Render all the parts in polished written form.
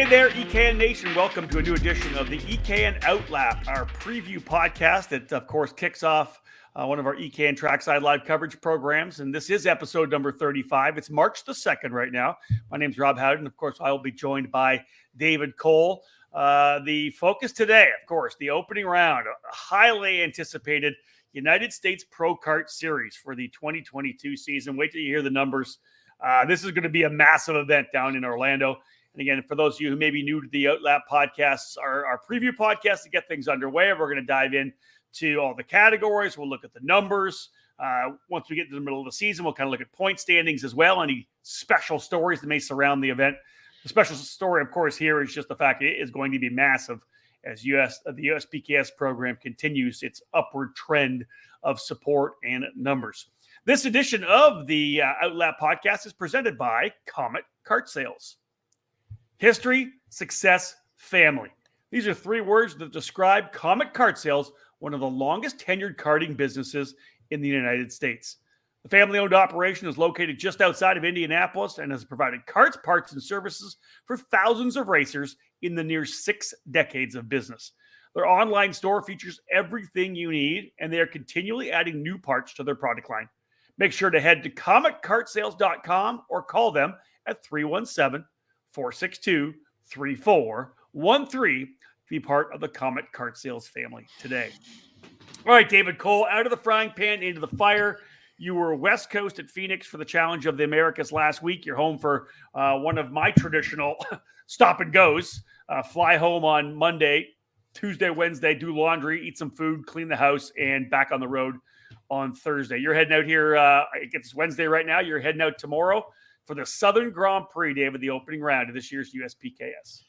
there, EKN Nation. Welcome to a new edition of the EKN OutLap, our preview podcast that, of course, kicks off one of our EKN Trackside live coverage programs. And this is episode number 35. It's March the 2nd right now. My name's Rob Howden. Of course, I will be joined by David Cole. The focus today, of course, the opening round, a highly anticipated United States Pro Kart Series for the 2022 season. Wait till you hear the numbers. This is going to be a massive event down in Orlando. And again, for those of you who may be new to the OutLap podcasts, our preview podcast to get things underway, we're going to dive in to all the categories. We'll look at the numbers. Once we get to the middle of the season, we'll kind of look at point standings as well, any special stories that may surround the event. The special story, of course, here is just the fact it is going to be massive as the USPKS program continues its upward trend of support and numbers. This edition of the OutLap podcast is presented by Comet Kart Sales. History, success, family. These are three words that describe Comet Kart Sales, one of the longest tenured karting businesses in the United States. The family-owned operation is located just outside of Indianapolis and has provided karts, parts, and services for thousands of racers in the near 6 decades of business. Their online store features everything you need, and they are continually adding new parts to their product line. Make sure to head to cometkartsales.com or call them at 317-462-3413 to be part of the Comet Kart Sales family today. All right, David Cole, out of the frying pan into the fire. You were West Coast at Phoenix for the Challenge of the Americas last week. You're home for one of my traditional stop and goes. Fly home on Monday, Tuesday, Wednesday, do laundry, eat some food, clean the house, and back on the road on Thursday. You're heading out here. It's Wednesday right now. You're heading out tomorrow for the Southern Grand Prix, David, the opening round of this year's USPKS.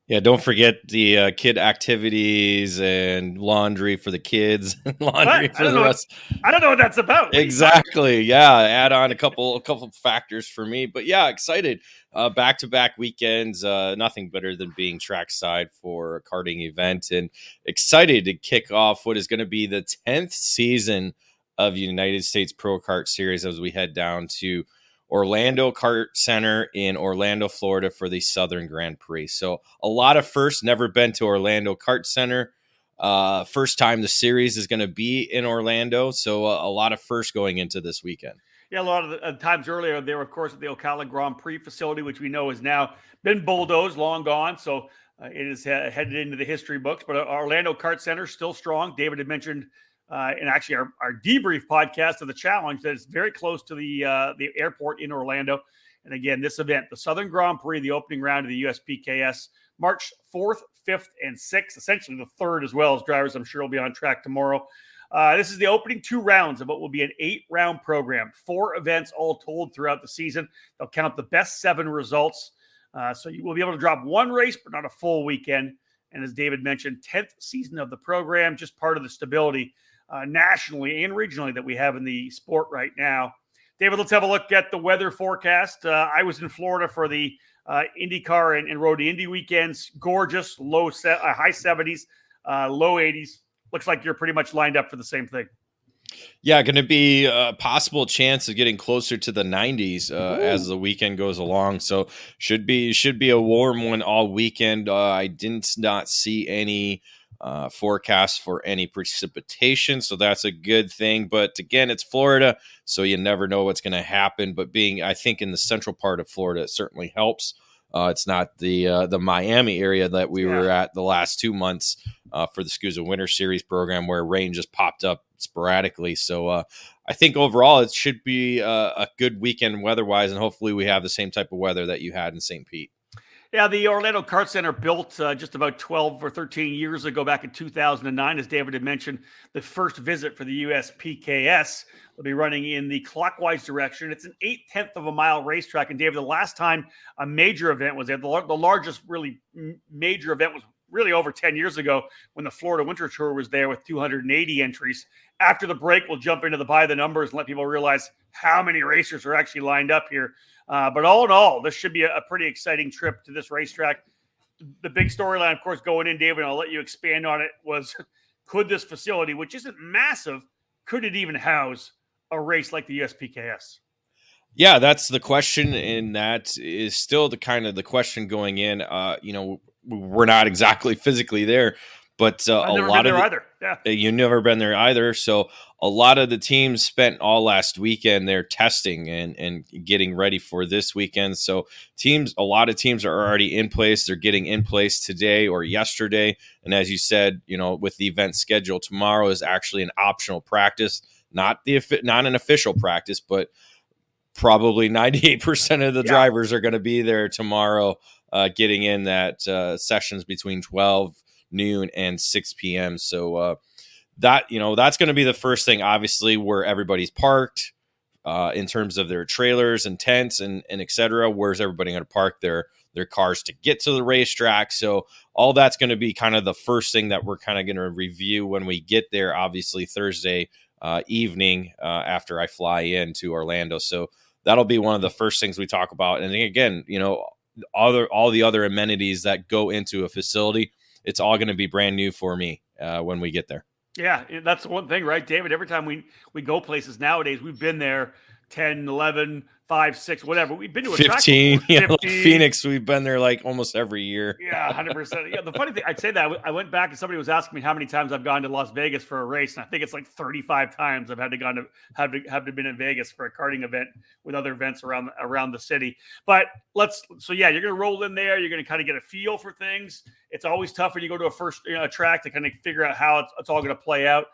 Yeah, don't forget the kid activities and laundry for the kids. Laundry for the rest. I don't know what that's about. Exactly. Yeah, add on a couple factors for me. But yeah, excited. Back-to-back weekends. Nothing better than being trackside for a karting event. And excited to kick off what is going to be the 10th season of United States Pro Kart Series as we head down to Orlando Kart Center in Orlando, Florida for the Southern Grand Prix. So a lot of firsts. Never been to Orlando Kart Center. First time the series is going to be in Orlando. So a lot of firsts going into this weekend. Yeah, a lot of the times earlier, they were, of course, at the Ocala Grand Prix facility, which we know has now been bulldozed, long gone. So it is headed into the history books. But Orlando Kart Center still strong. David had mentioned and actually our debrief podcast of the challenge that is very close to the airport in Orlando. And again, this event, the Southern Grand Prix, the opening round of the USPKS, March 4th, 5th, and 6th, essentially the 3rd as well, as drivers I'm sure will be on track tomorrow. This is the opening 2 rounds of what will be an 8-round program, 4 events all told throughout the season. They'll count the best 7 results. So you will be able to drop 1 race, but not a full weekend. And as David mentioned, 10th season of the program, just part of the stability nationally and regionally that we have in the sport right now. David, let's have a look at the weather forecast. I was in Florida for the IndyCar and Road to Indy weekends. Gorgeous, high 70s, low 80s. Looks like you're pretty much lined up for the same thing. Yeah, going to be a possible chance of getting closer to the 90s as the weekend goes along. So should be a warm one all weekend. I did not see any forecast for any precipitation, so that's a good thing. But again, it's Florida, so you never know what's going to happen. But being, I think, in the central part of Florida, it certainly helps. It's not the Miami area that we were at the last 2 months for the SCUSA Winter Series program, where rain just popped up sporadically. So I think overall it should be a good weekend weather-wise, and hopefully we have the same type of weather that you had in St. Pete. Yeah, the Orlando Kart Center built just about 12 or 13 years ago, back in 2009, as David had mentioned, the first visit for the USPKS. They'll be running in the clockwise direction. It's an 0.8 of a mile racetrack. And David, the last time a major event was there, the largest really major event was really over 10 years ago when the Florida Winter Tour was there with 280 entries. After the break, we'll jump into the by the numbers and let people realize how many racers are actually lined up here. But all in all, this should be a pretty exciting trip to this racetrack. The big storyline, of course, going in, David, and I'll let you expand on it, was could this facility, which isn't massive, could it even house a race like the USPKS? Yeah, that's the question, and that is still the kind of the question going in. We're not exactly physically there, but I've a never been lot of there the either. Yeah. you've never been there either. So a lot of the teams spent all last weekend there testing and getting ready for this weekend. So a lot of teams are already in place. They're getting in place today or yesterday. And as you said, with the event schedule, tomorrow is actually an optional practice, not an official practice, but probably 98% of the Yeah. drivers are going to be there tomorrow, getting in that sessions between 12 noon and 6 p.m. So that's going to be the first thing, obviously, where everybody's parked in terms of their trailers and tents and et cetera. Where's everybody going to park their cars to get to the racetrack? So all that's going to be kind of the first thing that we're kind of going to review when we get there, obviously Thursday evening after I fly in to Orlando. So that'll be one of the first things we talk about. And again, all the other amenities that go into a facility, it's all going to be brand new for me when we get there. Yeah, that's the one thing, right, David? Every time we go places nowadays, we've been there 10, 11, 5, 6, whatever. We've been to a track 15, before. 15. Like Phoenix, we've been there like almost every year. Yeah, 100%. Yeah, the funny thing, I'd say that I went back and somebody was asking me how many times I've gone to Las Vegas for a race, and I think it's like 35 times I've had to have been in Vegas for a karting event with other events around the city. But you're going to roll in there. You're going to kind of get a feel for things. It's always tough when you go to a first track to kind of figure out how it's all going to play out.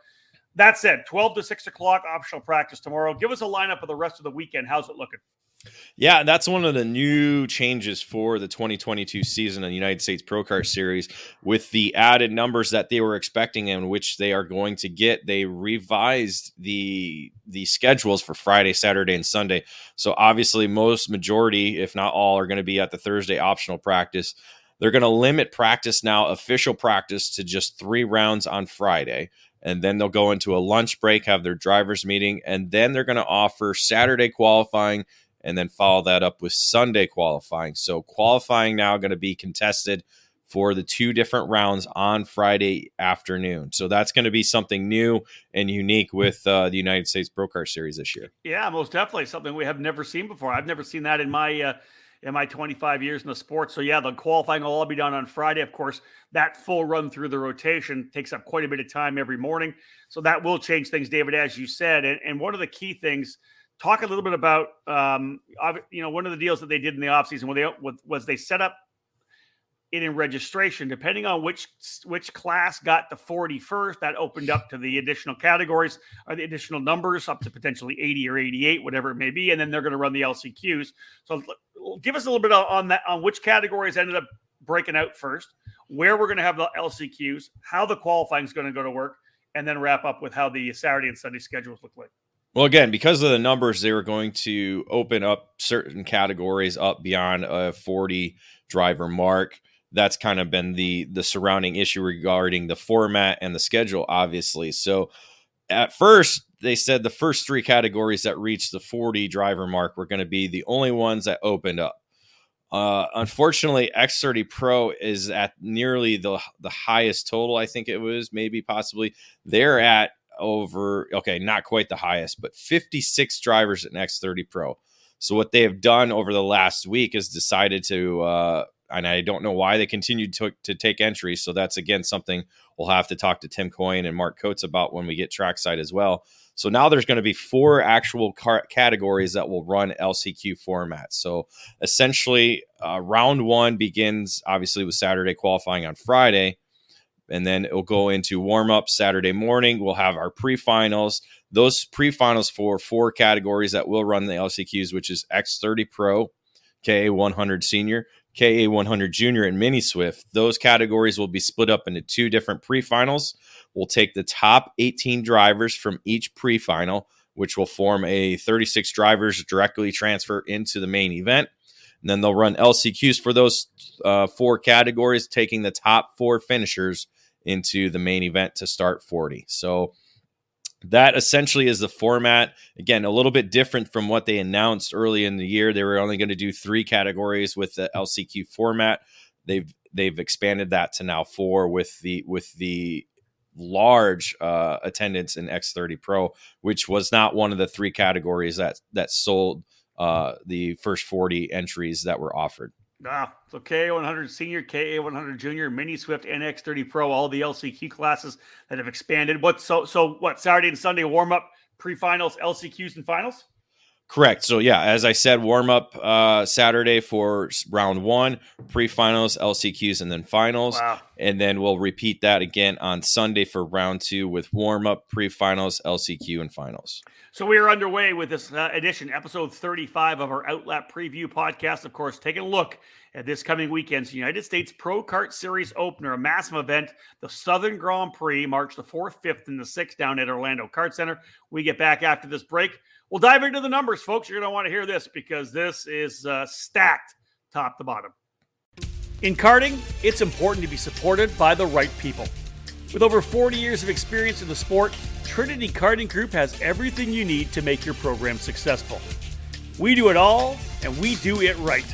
That said, 12 to 6 o'clock optional practice tomorrow. Give us a lineup of the rest of the weekend. How's it looking? Yeah, that's one of the new changes for the 2022 season of the United States Pro Kart Series. With the added numbers that they were expecting and which they are going to get, they revised the schedules for Friday, Saturday, and Sunday. So obviously majority, if not all, are going to be at the Thursday optional practice. They're going to limit practice now, official practice, to just 3 rounds on Friday. And then they'll go into a lunch break, have their drivers meeting, and then they're going to offer Saturday qualifying and then follow that up with Sunday qualifying. So qualifying now going to be contested for the 2 different rounds on Friday afternoon. So that's going to be something new and unique with the United States Pro Kart Series this year. Yeah, most definitely something we have never seen before. I've never seen that in my 25 years in the sport. So yeah, the qualifying will all be done on Friday. Of course, that full run through the rotation takes up quite a bit of time every morning. So that will change things, David, as you said. And one of the key things, talk a little bit about, one of the deals that they did in the offseason was they set up it in registration, depending on which class got the 40 first, that opened up to the additional categories or the additional numbers up to potentially 80 or 88, whatever it may be. And then they're going to run the LCQs. So give us a little bit on that, on which categories ended up breaking out first, where we're going to have the LCQs, how the qualifying is going to go to work, and then wrap up with how the Saturday and Sunday schedules look like. Well, again, because of the numbers, they were going to open up certain categories up beyond a 40 driver mark. That's kind of been the surrounding issue regarding the format and the schedule, obviously. So at first, they said the first 3 categories that reached the 40 driver mark were going to be the only ones that opened up. Unfortunately, X30 Pro is at nearly the highest total. I think it was possibly. They're at not quite the highest, but 56 drivers in X30 Pro. So what they have done over the last week is decided to, and I don't know why they continued to take entries. So that's, again, something we'll have to talk to Tim Coyne and Mark Coates about when we get Trackside as well. So now there's going to be 4 actual categories that will run LCQ format. So essentially, round 1 begins, obviously, with Saturday qualifying on Friday. And then it'll go into warm-up Saturday morning. We'll have our pre-finals. Those pre-finals for 4 categories that will run the LCQs, which is X30 Pro, KA100 Senior, KA100 Junior, and Mini Swift. Those categories will be split up into 2 different pre-finals. We'll take the top 18 drivers from each pre-final, which will form a 36 drivers directly transfer into the main event. And then they'll run LCQs for those 4 categories, taking the top 4 finishers into the main event to start 40. So that essentially is the format. Again, a little bit different from what they announced early in the year. They were only going to do 3 categories with the LCQ format. They've expanded that to now 4 with the large attendance in X30 Pro, which was not one of the 3 categories that sold the first 40 entries that were offered. So KA100 Senior, KA100 Junior, Mini Swift, NX30 Pro, all the LCQ classes that have expanded. What Saturday and Sunday warm up, pre-finals, LCQs, and finals? Correct. So yeah, as I said, warm up Saturday for round 1, pre-finals, LCQs, and then finals. Wow. And then we'll repeat that again on Sunday for round 2 with warm up, pre-finals, LCQ, and finals. So we are underway with this edition, episode 35 of our OutLap preview podcast. Of course, taking a look at this coming weekend's United States Pro Kart Series opener, a massive event, the Southern Grand Prix, March the 4th, 5th, and the 6th down at Orlando Kart Center. We get back after this break. We'll dive into the numbers, folks. You're going to want to hear this because this is stacked top to bottom. In karting, it's important to be supported by the right people. With over 40 years of experience in the sport, Trinity Karting Group has everything you need to make your program successful. We do it all, and we do it right.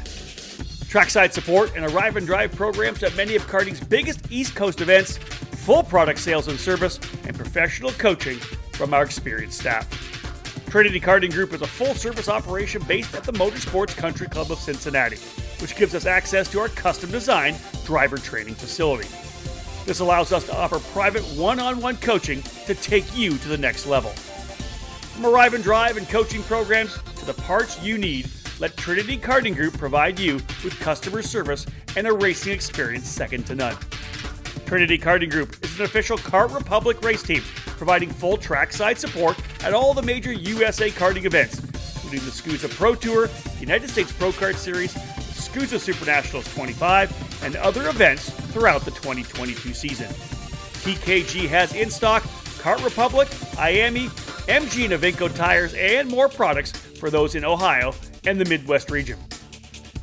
Trackside support and arrive and drive programs at many of karting's biggest East Coast events, full product sales and service, and professional coaching from our experienced staff. Trinity Karting Group is a full-service operation based at the Motorsports Country Club of Cincinnati, which gives us access to our custom-designed driver training facility. This allows us to offer private one-on-one coaching to take you to the next level. From arrive and drive and coaching programs to the parts you need, let Trinity Karting Group provide you with customer service and a racing experience second to none. Trinity Karting Group is an official Kart Republic race team, providing full trackside support at all the major USA karting events, including the SCUSA Pro Tour, United States Pro Kart Series, SCUSA Super Nationals 25, and other events throughout the 2022 season. TKG has in stock Kart Republic, IAME, MG and Avinco tires, and more products for those in Ohio and the Midwest region.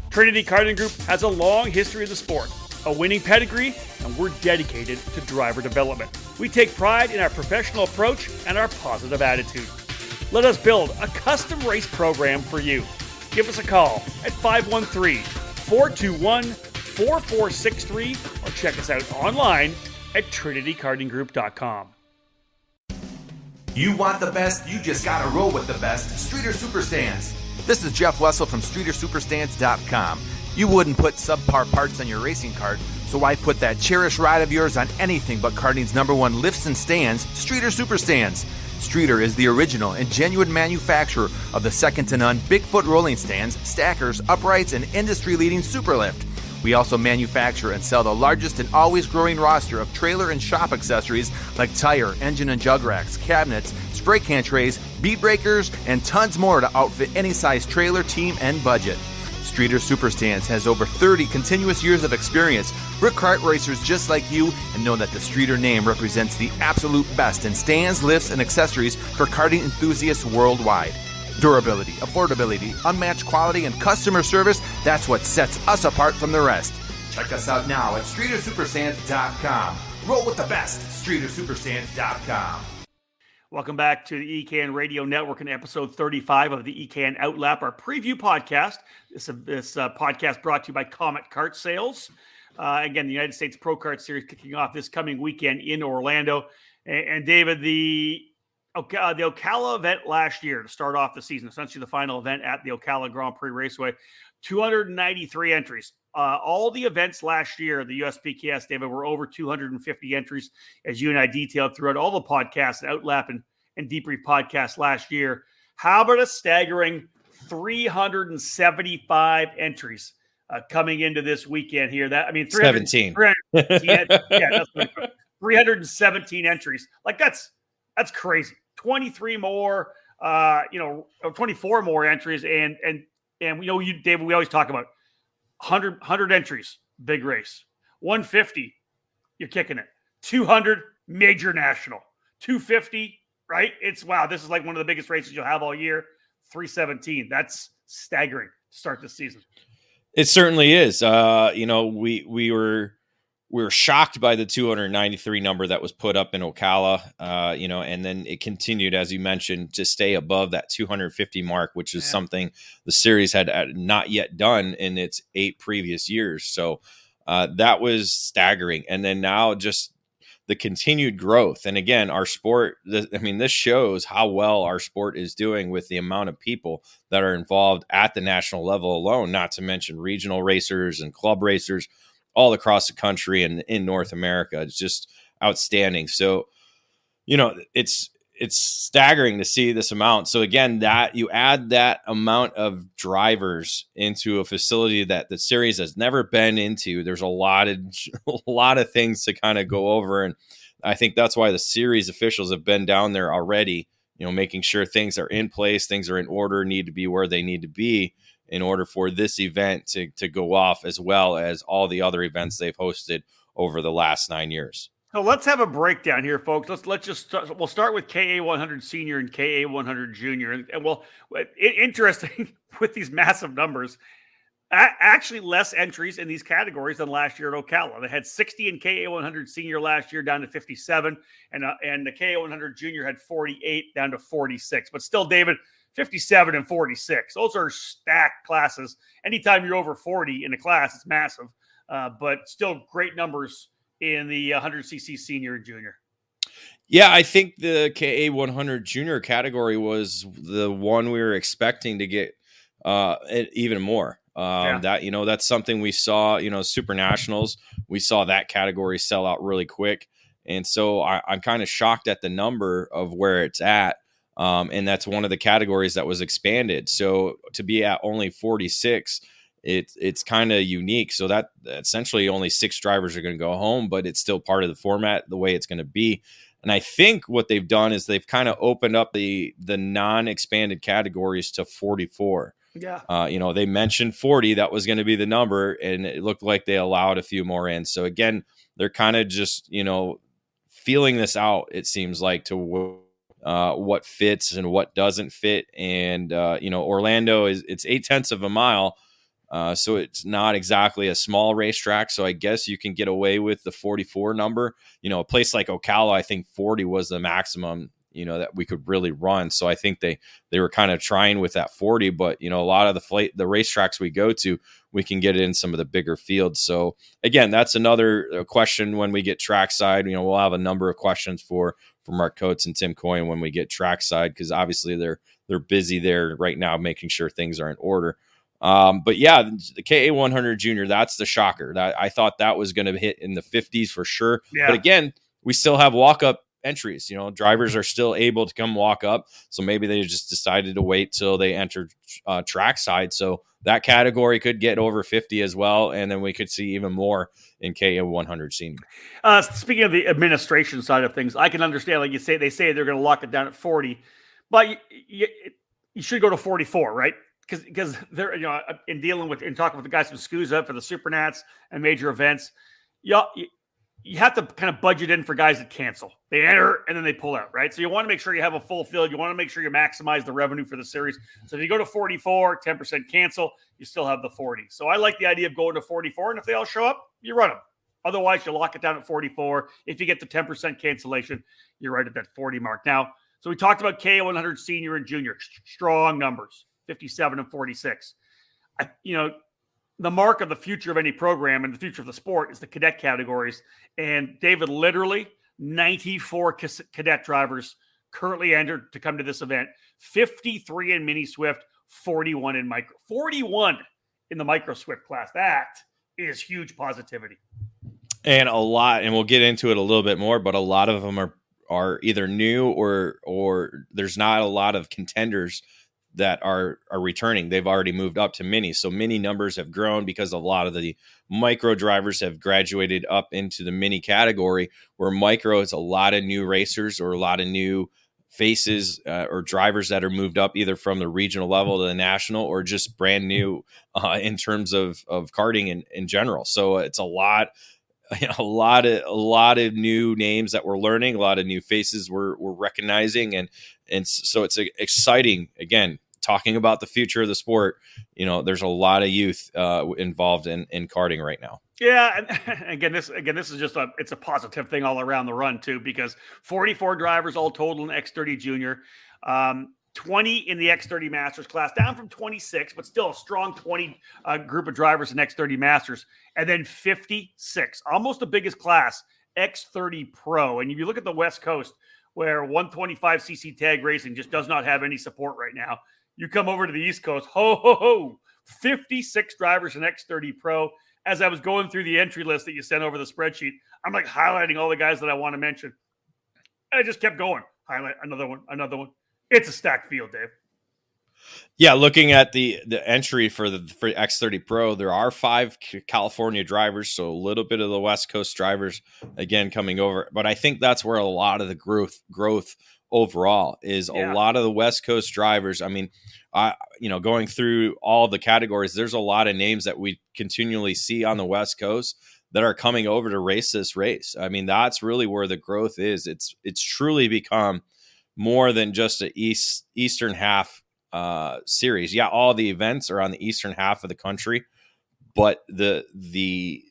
Trinity Karting Group has a long history of the sport, a winning pedigree, and we're dedicated to driver development. We take pride in our professional approach and our positive attitude. Let us build a custom race program for you. Give us a call at 513-421-4463 or check us out online at trinitykartinggroup.com. You want the best? You just gotta roll with the best. Streeter Superstands. This is Jeff Wessel from StreeterSuperstands.com. You wouldn't put subpar parts on your racing cart, so why put that cherished ride of yours on anything but karting's #1 lifts and stands, Streeter Superstands. Streeter is the original and genuine manufacturer of the second-to-none Bigfoot rolling stands, stackers, uprights, and industry-leading Superlift. We also manufacture and sell the largest and always growing roster of trailer and shop accessories like tire, engine and jug racks, cabinets, spray can trays, bead breakers, and tons more to outfit any size trailer, team, and budget. Streeter Superstands has over 30 continuous years of experience. We're kart racers just like you and know that the Streeter name represents the absolute best in stands, lifts, and accessories for karting enthusiasts worldwide. Durability, affordability, unmatched quality, and customer service, that's what sets us apart from the rest. Check us out now at StreeterSuperstands.com. Roll with the best, StreeterSuperstands.com. Welcome back to the EKN Radio Network and episode 35 of the EKN OutLap, our preview podcast. This podcast brought to you by Comet Kart Sales. Again, the United States Pro Kart Series kicking off this coming weekend in Orlando. And David, the Ocala event last year to start off the season, essentially the final event at the Ocala Grand Prix Raceway, 293 entries. All the events last year, the USPKS, David, were over 250 entries, as you and I detailed throughout all the podcasts, OutLap and Debrief podcasts last year. How about a staggering 375 entries coming into this weekend here? 17. 317 entries. Like that's crazy. 23 more, 24 more entries, and David, we always talk about 100 entries, big race. 150, you're kicking it. 200, major national. 250, right? This is like one of the biggest races you'll have all year. 317, that's staggering to start this season. It certainly is. We were shocked by the 293 number that was put up in Ocala, and then it continued, as you mentioned, to stay above that 250 mark, which is something the series had not yet done in its 8 previous years. So that was staggering. And then now just the continued growth. And again, our sport, this shows how well our sport is doing with the amount of people that are involved at the national level alone, not to mention regional racers and club racers all across the country and in North America. It's just outstanding. So, it's staggering to see this amount. So again, that you add that amount of drivers into a facility that the series has never been into, there's a lot of things to kind of go over. And I think that's why the series officials have been down there already, making sure things are in place, things are in order, need to be where they need to be in order for this event to go off, as well as all the other events they've hosted over the last 9 years. So let's have a breakdown here, folks. We'll start with KA 100 Senior and KA 100 Junior, and interesting with these massive numbers. Actually, less entries in these categories than last year at Ocala. They had 60 in KA 100 Senior last year, down to 57, and the KA 100 Junior had 48, down to 46. But still, David, 57 and 46. Those are stacked classes. Anytime you're over 40 in a class, it's massive. But still, great numbers in the 100cc Senior and Junior. Yeah, I think the KA 100 Junior category was the one we were expecting to get even more. That's something we saw, Super Nationals, we saw that category sell out really quick. And so I'm kind of shocked at the number of where it's at. And that's one of the categories that was expanded. So to be at only 46, it's kind of unique. So that essentially only 6 drivers are going to go home, but it's still part of the format, the way it's going to be. And I think what they've done is they've kind of opened up the non-expanded categories to 44. Yeah. They mentioned 40, that was going to be the number, and it looked like they allowed a few more in. So again, they're kind of just, feeling this out, it seems like, to what fits and what doesn't fit. And, Orlando it's 0.8 of a mile. So it's not exactly a small racetrack. So I guess you can get away with the 44 number. A place like Ocala, I think 40 was the maximum, that we could really run. So I think they were kind of trying with that 40, but a lot of the racetracks we go to, we can get in some of the bigger fields. So again, that's another question when we get trackside. We'll have a number of questions for Mark Coates and Tim Coyne when we get trackside, because obviously they're busy there right now making sure things are in order. But yeah, the KA 100 Junior, that's the shocker. I thought that was going to hit in the 50s for sure. Yeah. But again, we still have walk-up entries. Drivers are still able to come walk up. So maybe they just decided to wait till they entered trackside. So that category could get over 50 as well. And then we could see even more in KA 100 Senior. Speaking of the administration side of things, I can understand, like they say they're going to lock it down at 40, but you should go to 44, right? Because they're, in talking with the guys from SCUSA for the Supernats and major events, you have to kind of budget in for guys that cancel. They enter and then they pull out, right? So you want to make sure you have a full field. You want to make sure you maximize the revenue for the series. So if you go to 44, 10% cancel, you still have the 40. So I like the idea of going to 44, and if they all show up, you run them. Otherwise, you lock it down at 44. If you get the 10% cancellation, you're right at that 40 mark. Now, so we talked about KA 100 Senior and Junior. Strong numbers, 57 and 46. The mark of the future of any program and the future of the sport is the cadet categories. And David, literally 94 cadet drivers currently entered to come to this event. 53 in mini Swift, 41 in micro. 41 in the micro Swift class. That is huge positivity. And a lot, and we'll get into it a little bit more, but a lot of them are either new or there's not a lot of contenders that are returning. They've already moved up to mini. So mini numbers have grown because a lot of the micro drivers have graduated up into the mini category, where micro is a lot of new racers or a lot of new faces or drivers that are moved up either from the regional level to the national or just brand new in terms of karting in general. So it's a lot of new names that we're learning, a lot of new faces we're recognizing. And so it's exciting, again, talking about the future of the sport. There's a lot of youth involved in karting right now. Yeah. And again, this is just it's a positive thing all around the run too, because 44 drivers all total in X30 Junior, 20 in the X30 Masters class, down from 26, but still a strong 20 group of drivers in X30 Masters, and then 56, almost the biggest class X30 Pro. And if you look at the West Coast, where 125cc tag racing just does not have any support right now, you come over to the East Coast, 56 drivers in X30 Pro. As I was going through the entry list that you sent over the spreadsheet, I'm like highlighting all the guys that I want to mention. I just kept going. Highlight another one. It's a stacked field, Dave. Yeah, looking at the entry for X30 Pro, there are 5 California drivers, so a little bit of the West Coast drivers again coming over. But I think that's where a lot of the growth overall is. A lot of the West Coast drivers. I mean, going through all the categories, there's a lot of names that we continually see on the West Coast that are coming over to race this race. I mean, that's really where the growth is. It's truly become more than just an eastern half series. Yeah, all the events are on the eastern half of the country, but the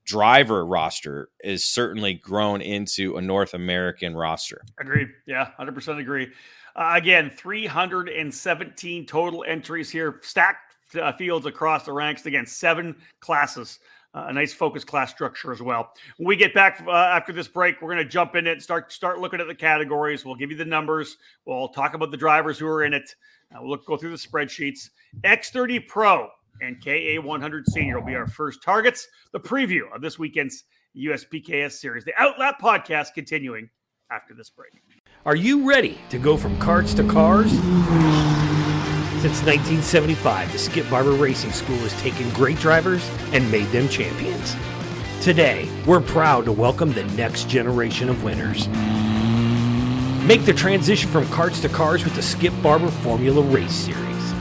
driver roster is certainly grown into a North American roster. Agreed. Yeah, 100% agree. Again, 317 total entries here, stacked fields across the ranks. Again, 7 classes. A nice focused class structure as well. When we get back after this break, we're going to jump in it and start looking at the categories. We'll give you the numbers. We'll talk about the drivers who are in it. We'll go through the spreadsheets. X30 Pro and KA100 Senior will be our first targets. The preview of this weekend's USPKS series. The OutLap podcast continuing after this break. Are you ready to go from karts to cars? Since 1975, the Skip Barber Racing School has taken great drivers and made them champions. Today, we're proud to welcome the next generation of winners. Make the transition from karts to cars with the Skip Barber Formula Race Series.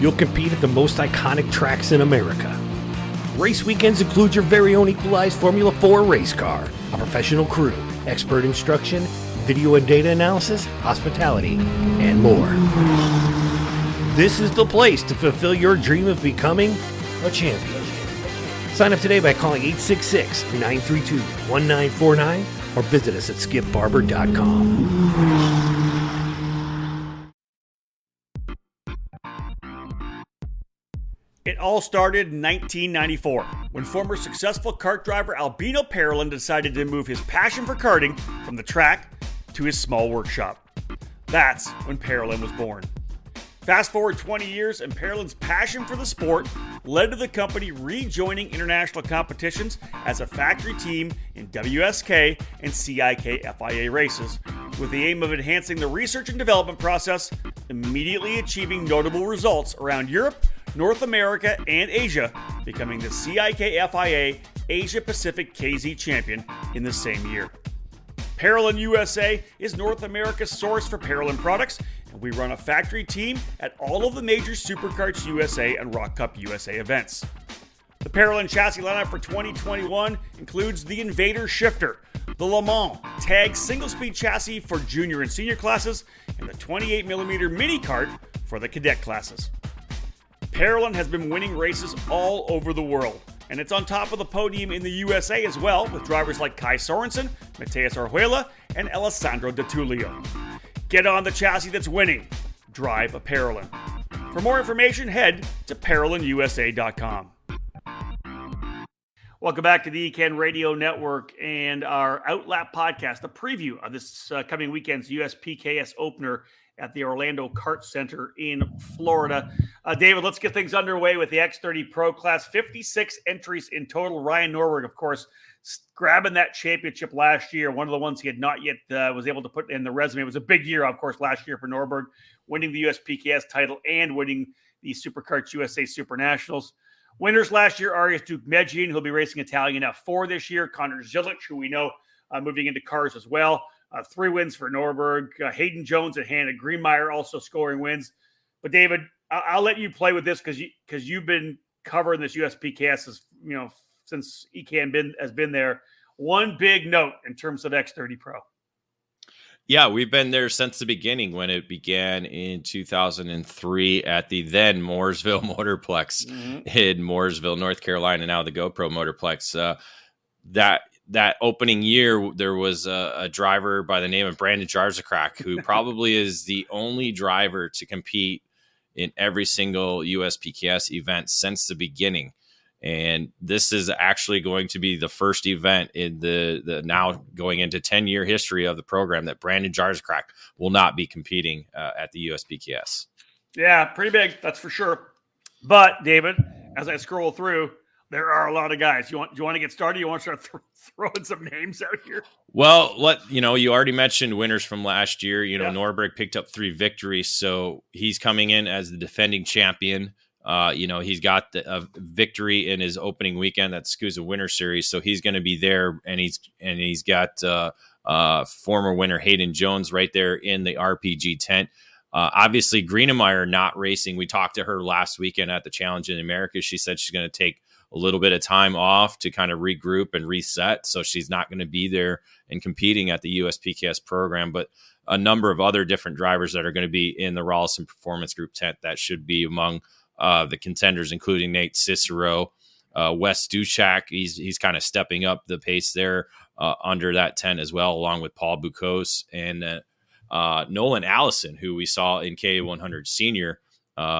You'll compete at the most iconic tracks in America. Race weekends include your very own equalized Formula 4 race car, a professional crew, expert instruction, video and data analysis, hospitality, and more. This is the place to fulfill your dream of becoming a champion. Sign up today by calling 866-932-1949 or visit us at skipbarber.com. It all started in 1994 when former successful kart driver Albino Parolin decided to move his passion for karting from the track to his small workshop. That's when Parolin was born. Fast forward 20 years, and Parolin's passion for the sport led to the company rejoining international competitions as a factory team in WSK and CIK FIA races, with the aim of enhancing the research and development process, immediately achieving notable results around Europe, North America, and Asia, becoming the CIK FIA Asia Pacific KZ champion in the same year. Parolin USA is North America's source for Parolin products, and we run a factory team at all of the major Superkarts USA and Rock Cup USA events. The Parolin chassis lineup for 2021 includes the Invader Shifter, the Le Mans Tag single-speed chassis for junior and senior classes, and the 28mm mini kart for the cadet classes. Parolin has been winning races all over the world, and it's on top of the podium in the USA as well, with drivers like Kai Sorensen, Mateus Orjuela, and Alessandro De Tullio. Get on the chassis that's winning. Drive a Parolin. For more information, head to ParolinUSA.com. Welcome back to the EKN Radio Network and our OutLap podcast, the preview of this coming weekend's USPKS opener at the Orlando Kart Center in Florida. David, let's get things underway with the X30 Pro class. 56 entries in total. Ryan Norberg, of course, grabbing that championship last year. One of the ones he had not yet was able to put in the resume. It was a big year, of course, last year for Norberg, winning the USPKS title and winning the Superkarts USA Super Nationals. Winners last year, Arias Dukmedjian, who'll be racing Italian F4 this year. Connor Zilic, who we know moving into cars as well. 3 wins for Norberg. Hayden Jones and Hannah Greenmeyer also scoring wins. But David, I'll let you play with this because you've been covering this USPKS since EKN has been there. One big note in terms of X30 Pro. Yeah, we've been there since the beginning when it began in 2003 at the then Mooresville Motorplex in Mooresville, North Carolina, now the GoPro Motorplex. That opening year, there was a driver by the name of Brandon Jarzakrak, who probably is the only driver to compete in every single USPKS event since the beginning. And this is actually going to be the first event in the now going into 10-year history of the program that Brandon Jarzcrack will not be competing at the USPKS. Yeah, pretty big, that's for sure. But David, as I scroll through, there are a lot of guys. Do you want to get started? You want to start throwing some names out here? Well, you already mentioned winners from last year. Norberg picked up 3 victories, so he's coming in as the defending champion. He's got a victory in his opening weekend at the SCUSA Winter Series, so he's going to be there, and he's got former winner Hayden Jones right there in the RPG tent. Obviously, Greenemeyer not racing. We talked to her last weekend at the Challenge in America. She said she's going to take a little bit of time off to kind of regroup and reset, so she's not going to be there and competing at the USPKS program. But a number of other different drivers that are going to be in the Rollison Performance Group tent that should be among the contenders, including Nate Cicero, Wes Duchak. He's kind of stepping up the pace there under that tent as well, along with Paul Bukos and Nolan Allison, who we saw in K100 Senior,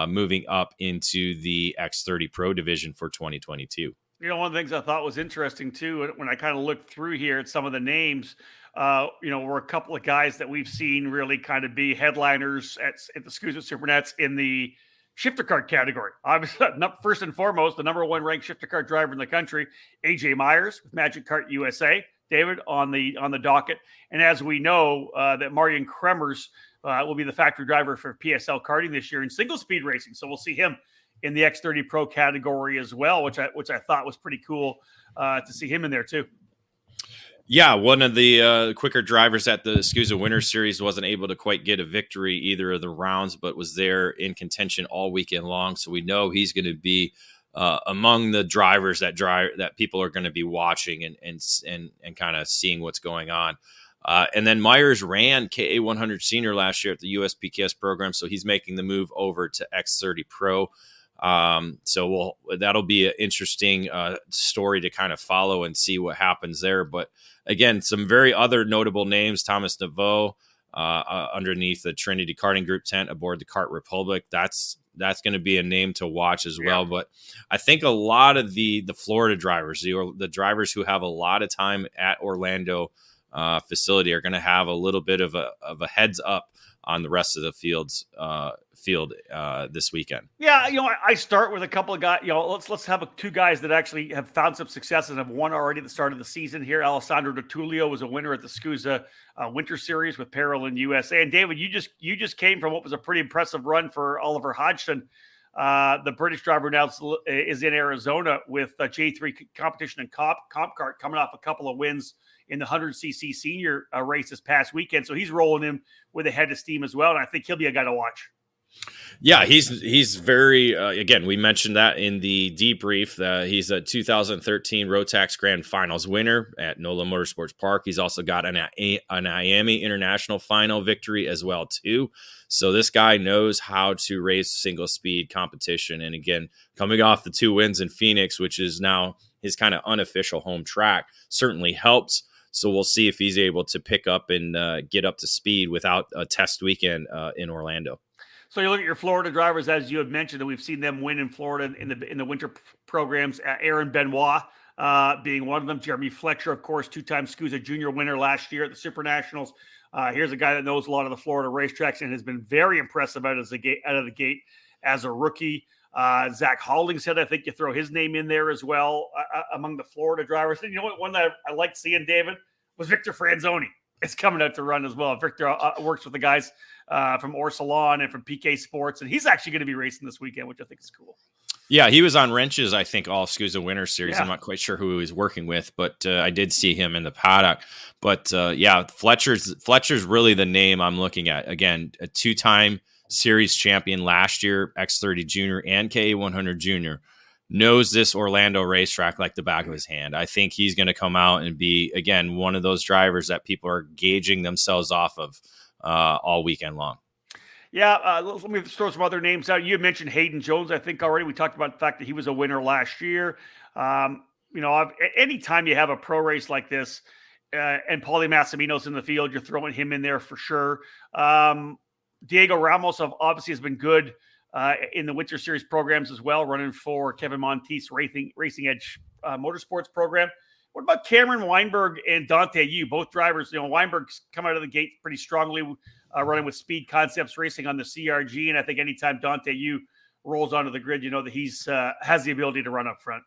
moving up into the X30 Pro division for 2022. One of the things I thought was interesting too, when I kind of looked through here at some of the names, were a couple of guys that we've seen really kind of be headliners at the SCUSA Supernats in the shifter kart category. Obviously, first and foremost, the number 1 ranked shifter kart driver in the country, AJ Myers with Magic Kart USA, David, on the docket. And as we know, that Marian Kremers will be the factory driver for PSL karting this year in single speed racing. So we'll see him in the X30 Pro category as well, which I thought was pretty cool to see him in there too. Yeah, one of the quicker drivers at the SCUSA Winter Series wasn't able to quite get a victory either of the rounds, but was there in contention all weekend long. So we know he's going to be among the drivers that people are going to be watching and kind of seeing what's going on. And then Myers ran KA100 Senior last year at the USPKS program, so he's making the move over to X30 Pro. So that'll be an interesting story to kind of follow and see what happens there. But again, some very other notable names: Thomas Naveau underneath the Trinity Karting Group tent aboard the Kart Republic. That's going to be a name to watch as well. But I think a lot of the Florida drivers, the drivers who have a lot of time at Orlando facility, are going to have a little bit of a heads up on the rest of the field this weekend. Yeah, I start with a couple of guys. Let's have 2 guys that actually have found some success and have won already at the start of the season here. Alessandro DiTullio was a winner at the SCUSA Winter Series with Parallel USA. And David, you just came from what was a pretty impressive run for Oliver Hodgson, the British driver now is in Arizona with J3 competition and comp kart, coming off a couple of wins in the 100cc senior race this past weekend. So he's rolling in with a head of steam as well. And I think he'll be a guy to watch. Yeah, he's very, again, we mentioned that in the debrief. He's a 2013 Rotax Grand Finals winner at NOLA Motorsports Park. He's also got an Miami International Final victory as well, too. So this guy knows how to race single speed competition. And again, coming off the 2 wins in Phoenix, which is now his kind of unofficial home track, certainly helps. So we'll see if he's able to pick up and get up to speed without a test weekend in Orlando. So you look at your Florida drivers, as you have mentioned, and we've seen them win in Florida in the winter programs. Aaron Benoit being one of them. Jeremy Fletcher, of course, 2-time SCUSA Junior winner last year at the Super Nationals. Here's a guy that knows a lot of the Florida racetracks and has been very impressive out of the gate as a rookie. Zach Hollingshead, I think you throw his name in there as well among the Florida drivers. And you know what? One that I liked seeing, David, was Victor Franzoni. It's coming out to run as well. Victor works with the guys from Orsalon and from PK Sports, and he's actually going to be racing this weekend, which I think is cool. Yeah, he was on wrenches, I think, all SCUSA Winter Series. Yeah. I'm not quite sure who he was working with, but I did see him in the paddock. But yeah, Fletcher's really the name I'm looking at. Again, a 2-time series champion last year, X30 Junior and KA100 Junior. Knows this Orlando racetrack like the back of his hand. I think he's going to come out and be, again, one of those drivers that people are gauging themselves off of all weekend long. Yeah, let me throw some other names out. You mentioned Hayden Jones, I think, already. We talked about the fact that he was a winner last year. Anytime you have a pro race like this and Paulie Massimino's in the field, you're throwing him in there for sure. Diego Ramos obviously has been good in the Winter Series programs as well, running for Kevin Monteith's Racing Edge Motorsports program. What about Cameron Weinberg and Dante Yu? Both drivers, Weinberg's come out of the gate pretty strongly, running with Speed Concepts Racing on the CRG. And I think anytime Dante Yu rolls onto the grid, that he's has the ability to run up front.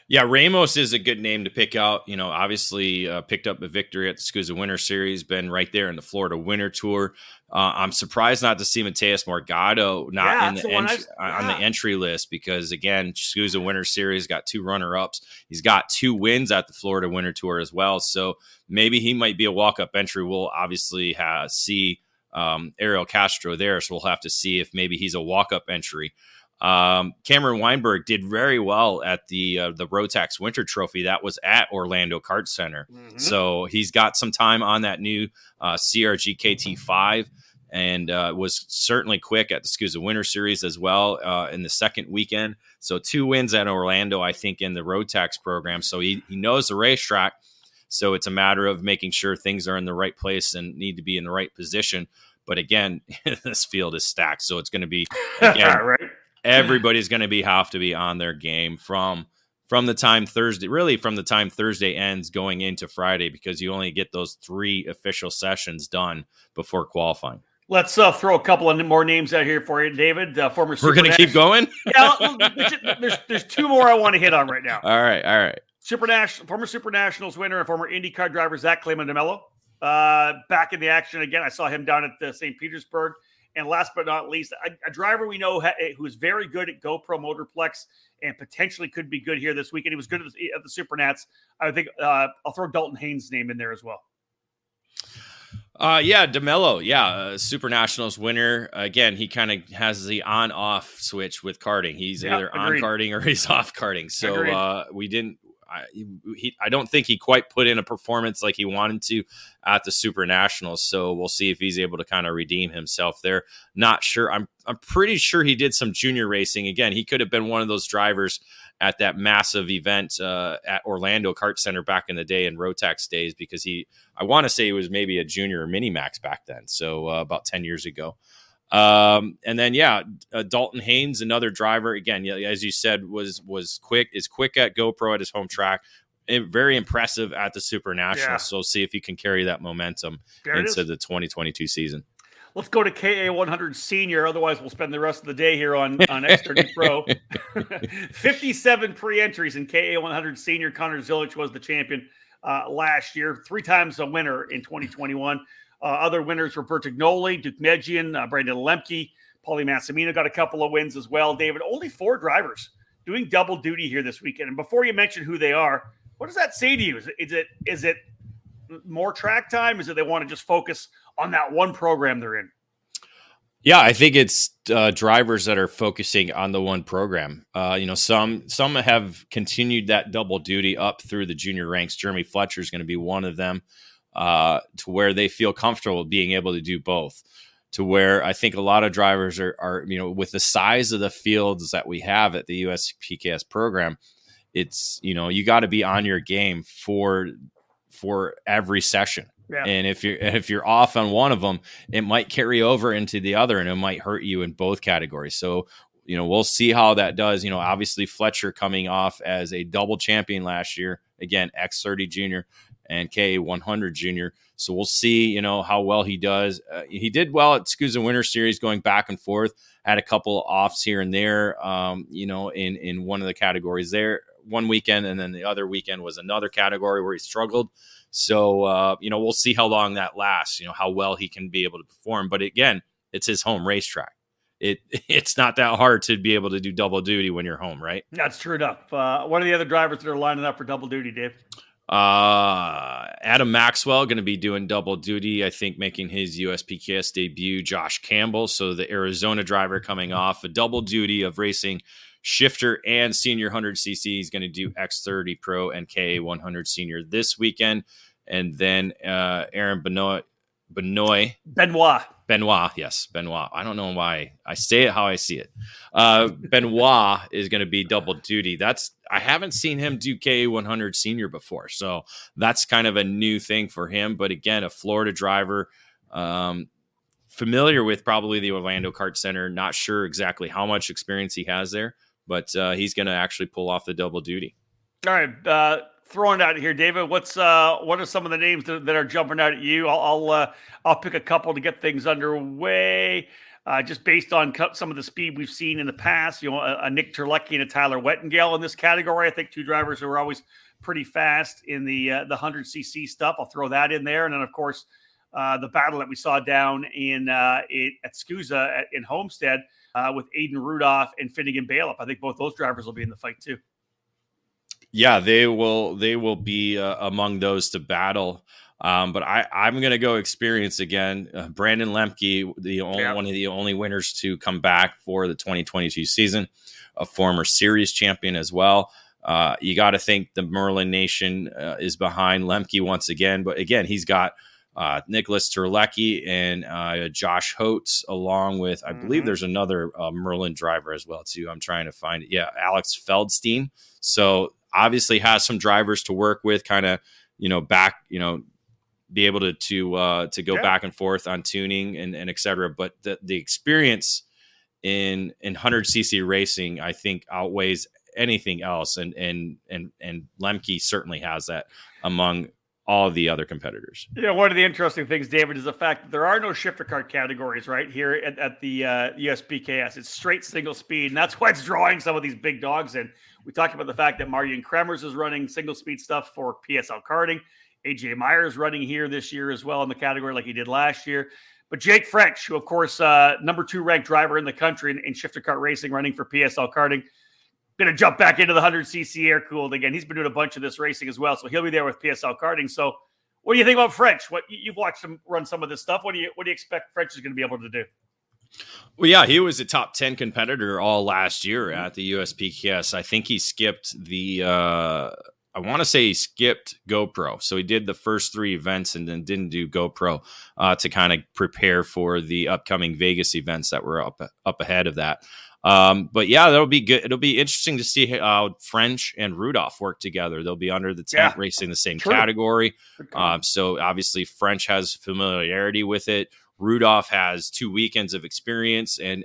Yeah, Ramos is a good name to pick out. Obviously picked up a victory at the SCUSA Winter Series, been right there in the Florida Winter Tour. I'm surprised not to see Mateus Morgado on the entry list because, again, SCUSA Winter Series got 2 runner-ups. He's got 2 wins at the Florida Winter Tour as well, so maybe he might be a walk-up entry. We'll obviously see Ariel Castro there, so we'll have to see if maybe he's a walk-up entry. Cameron Weinberg did very well at the Rotax Winter Trophy that was at Orlando Kart Center. Mm-hmm. So he's got some time on that new CRG KT5 and was certainly quick at the SCUSA Winter Series as well in the second weekend. So 2 wins at Orlando, I think, in the Rotax program. So he knows the racetrack. So it's a matter of making sure things are in the right place and need to be in the right position. But again, this field is stacked. So it's going to be, again, right. Everybody's going to have to be on their game from the time Thursday ends going into Friday, because you only get those 3 official sessions done before qualifying. Let's throw a couple of more names out here for you, David. Former We're going to keep going? Yeah, there's 2 more I want to hit on right now. All right. Former Super Nationals winner and former IndyCar driver Zach Clayman DeMello. Back in the action again. I saw him down at St. Petersburg. And last but not least, a driver we know who is very good at GoPro Motorplex and potentially could be good here this weekend. He was good at the Supernats. I think I'll throw Dalton Haynes' name in there as well. DeMello, Super Nationals winner. Again, he kind of has the on-off switch with karting. He's either on karting or he's off karting. So I don't think he quite put in a performance like he wanted to at the Super Nationals. So we'll see if he's able to kind of redeem himself there. Not sure. I'm pretty sure he did some junior racing. Again, he could have been one of those drivers at that massive event at Orlando Kart Center back in the day in Rotax days, because I want to say he was maybe a junior or mini max back then. So about 10 years ago. And then, Dalton Haynes, another driver, again, as you said, is quick at GoPro at his home track. Very impressive at the Super Nationals. Yeah. So see if he can carry that momentum into the 2022 season. Let's go to KA100 Senior. Otherwise, we'll spend the rest of the day here on X30 Pro. 57 pre-entries in KA100 Senior. Connor Zilich was the champion last year. 3 times a winner in 2021. Other winners were Bertignoli, Duke Medjian, Brandon Lemke, Paulie Massimino got a couple of wins as well. David, only 4 drivers doing double duty here this weekend. And before you mention who they are, what does that say to you? Is it more track time? Is it they want to just focus on that one program they're in? Yeah, I think it's drivers that are focusing on the one program. Some have continued that double duty up through the junior ranks. Jeremy Fletcher is going to be one of them. To where they feel comfortable being able to do both, to where I think a lot of drivers are with the size of the fields that we have at the USPKS program, it's, you got to be on your game for every session. Yeah. And if you're off on one of them, it might carry over into the other and it might hurt you in both categories. So, we'll see how that does. Obviously Fletcher coming off as a double champion last year, again, X30 junior and K100 junior. So we'll see, how well he does. He did well at SCUSA Winter Series, going back and forth, had a couple of offs here and there, in one of the categories there one weekend. And then the other weekend was another category where he struggled. So, we'll see how long that lasts, how well he can be able to perform. But again, it's his home racetrack. It's not that hard to be able to do double duty when you're home, right? That's true enough. What are the other drivers that are lining up for double duty, Dave? Adam Maxwell going to be doing double duty, I think, making his USPKS debut. Josh Campbell, so the Arizona driver, coming off a double duty of racing shifter and senior 100cc. He's going to do X30 Pro and K100 senior this weekend. And then Aaron Benoit. Yes, Benoit. I don't know why I say it how I see it. Benoit is going to be double duty. I haven't seen him do K100 senior before, so that's kind of a new thing for him. But again, a Florida driver, familiar with probably the Orlando Kart Center. Not sure exactly how much experience he has there, but he's going to actually pull off the double duty. All right, throwing it out here, David. What are some of the names that are jumping out at you? I'll pick a couple to get things underway. Just based on some of the speed we've seen in the past, a Nick Terlecki and a Tyler Wettengale in this category. I think two drivers who are always pretty fast in the 100cc stuff. I'll throw that in there. And then, of course, the battle that we saw down at SCUSA in Homestead with Aiden Rudolph and Finnegan Bailiff. I think both those drivers will be in the fight too. Yeah, they will be among those to battle. But I'm going to go experience again. Brandon Lemke, one of the only winners to come back for the 2022 season, a former series champion as well. You got to think the Merlin Nation is behind Lemke once again. But again, he's got Nicholas Terlecki and Josh Holtz, along with, I believe there's another Merlin driver as well, too. I'm trying to find it. Yeah, Alex Feldstein. So obviously has some drivers to work with, kind of, be able to go back and forth on tuning and et cetera. But the experience in 100cc racing, I think, outweighs anything else. And Lemke certainly has that among all of the other competitors. Yeah, one of the interesting things, David, is the fact that there are no shifter kart categories right here at the USPKS. It's straight single speed, and that's why it's drawing some of these big dogs in. We talked about the fact that Marian Kremers is running single speed stuff for PSL Karting. AJ Myers running here this year as well in the category like he did last year. But Jake French, who, of course, number 2 ranked driver in the country in shifter kart racing, running for PSL Karting, going to jump back into the 100cc air-cooled again. He's been doing a bunch of this racing as well, so he'll be there with PSL Karting. So what do you think about French? You've watched him run some of this stuff. What do you expect French is going to be able to do? Well, yeah, he was a top 10 competitor all last year at the USPKS. I think he skipped I want to say he skipped GoPro. So he did the first 3 events and then didn't do GoPro to kind of prepare for the upcoming Vegas events that were up ahead of that. But yeah, that'll be good. It'll be interesting to see how French and Rudolph work together. They'll be under the tent racing the same category. So obviously French has familiarity with it. Rudolph has 2 weekends of experience and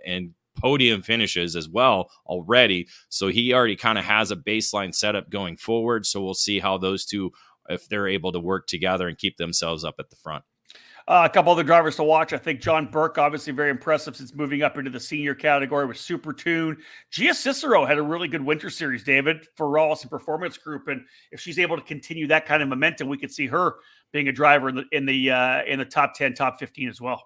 podium finishes as well already. So he already kind of has a baseline setup going forward. So we'll see how those two, if they're able to work together and keep themselves up at the front. A couple other drivers to watch. I think John Burke, obviously very impressive since moving up into the senior category with Super Tune. Gia Cicero had a really good winter series, David, for Rawls and Performance Group. And if she's able to continue that kind of momentum, we could see her being a driver in the top 10, top 15 as well.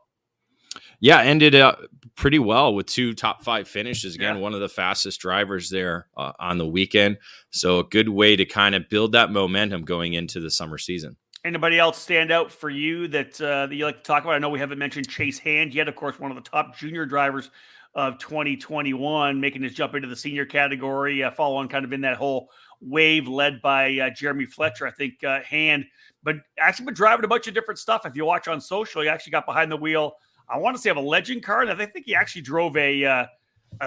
Yeah, ended up pretty well with 2 top 5 finishes. Again, one of the fastest drivers there on the weekend. So a good way to kind of build that momentum going into the summer season. Anybody else stand out for you that you like to talk about? I know we haven't mentioned Chase Hand yet. Of course, one of the top junior drivers of 2021, making his jump into the senior category, following kind of in that whole wave led by Jeremy Fletcher. I think Hand, but actually been driving a bunch of different stuff. If you watch on social, he actually got behind the wheel, I want to say, of a legend car, and I think he actually drove a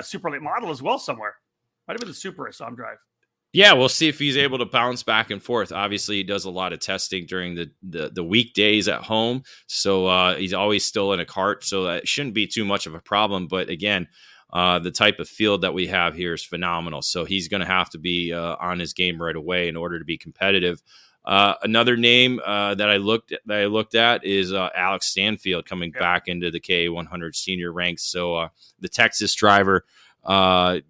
super late model as well somewhere. Might have been the Super I saw him drive. Yeah, we'll see if he's able to bounce back and forth. Obviously, he does a lot of testing during the weekdays at home, so he's always still in a kart, so that shouldn't be too much of a problem. But again, the type of field that we have here is phenomenal, so he's going to have to be on his game right away in order to be competitive. Another name that I looked at is Alex Stanfield coming back into the KA100 senior ranks. So the Texas driver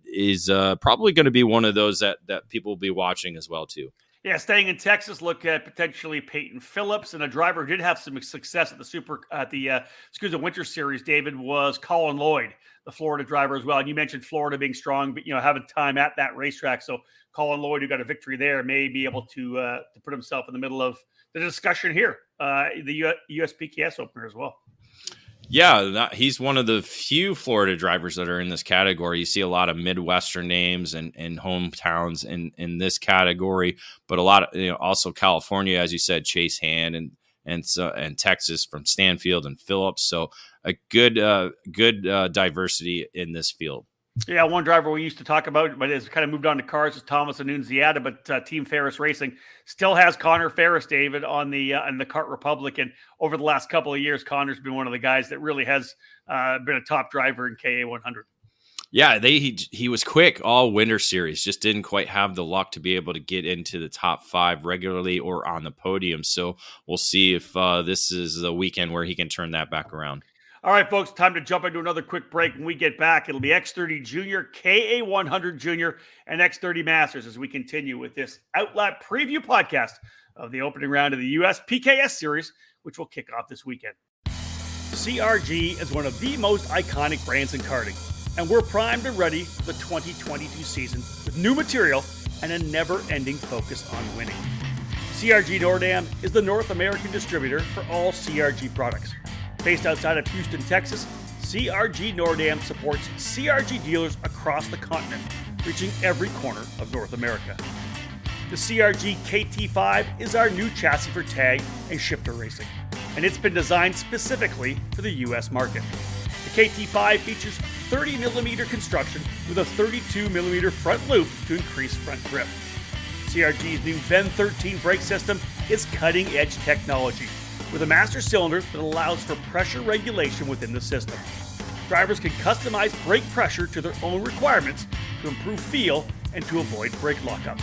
is probably going to be one of those that people will be watching as well too. Yeah, staying in Texas, look at potentially Peyton Phillips, and a driver who did have some success at the SCUSA Winter Series. David, was Colin Lloyd, the Florida driver as well. And you mentioned Florida being strong, but having time at that racetrack. So Colin Lloyd, who got a victory there, may be able to put himself in the middle of the discussion here, the USPKS opener as well. Yeah, he's one of the few Florida drivers that are in this category. You see a lot of Midwestern names and hometowns in this category, but a lot of also California, as you said, Chase Hand and Texas from Stanfield and Phillips. So a good diversity in this field. Yeah, one driver we used to talk about, but has kind of moved on to cars, is Thomas Annunziata, but Team Ferris Racing still has Connor Ferris, David, on the Kart Republic. And over the last couple of years, Connor's been one of the guys that really has been a top driver in KA 100. Yeah, he was quick all winter series, just didn't quite have the luck to be able to get into the top 5 regularly or on the podium. So we'll see if this is the weekend where he can turn that back around. All right, folks, time to jump into another quick break. When we get back, it'll be X30 Junior, KA 100 Junior, and X30 Masters as we continue with this OutLap preview podcast of the opening round of the US PKS Series, which will kick off this weekend. CRG is one of the most iconic brands in karting, and we're primed and ready for the 2022 season with new material and a never-ending focus on winning. CRG Nordam is the North American distributor for all CRG products. Based outside of Houston, Texas, CRG Nordam supports CRG dealers across the continent, reaching every corner of North America. The CRG KT5 is our new chassis for tag and shifter racing, and it's been designed specifically for the U.S. market. The KT5 features 30mm construction with a 32mm front loop to increase front grip. CRG's new Ben 13 brake system is cutting-edge technology, with a master cylinder that allows for pressure regulation within the system. Drivers can customize brake pressure to their own requirements to improve feel and to avoid brake lockup.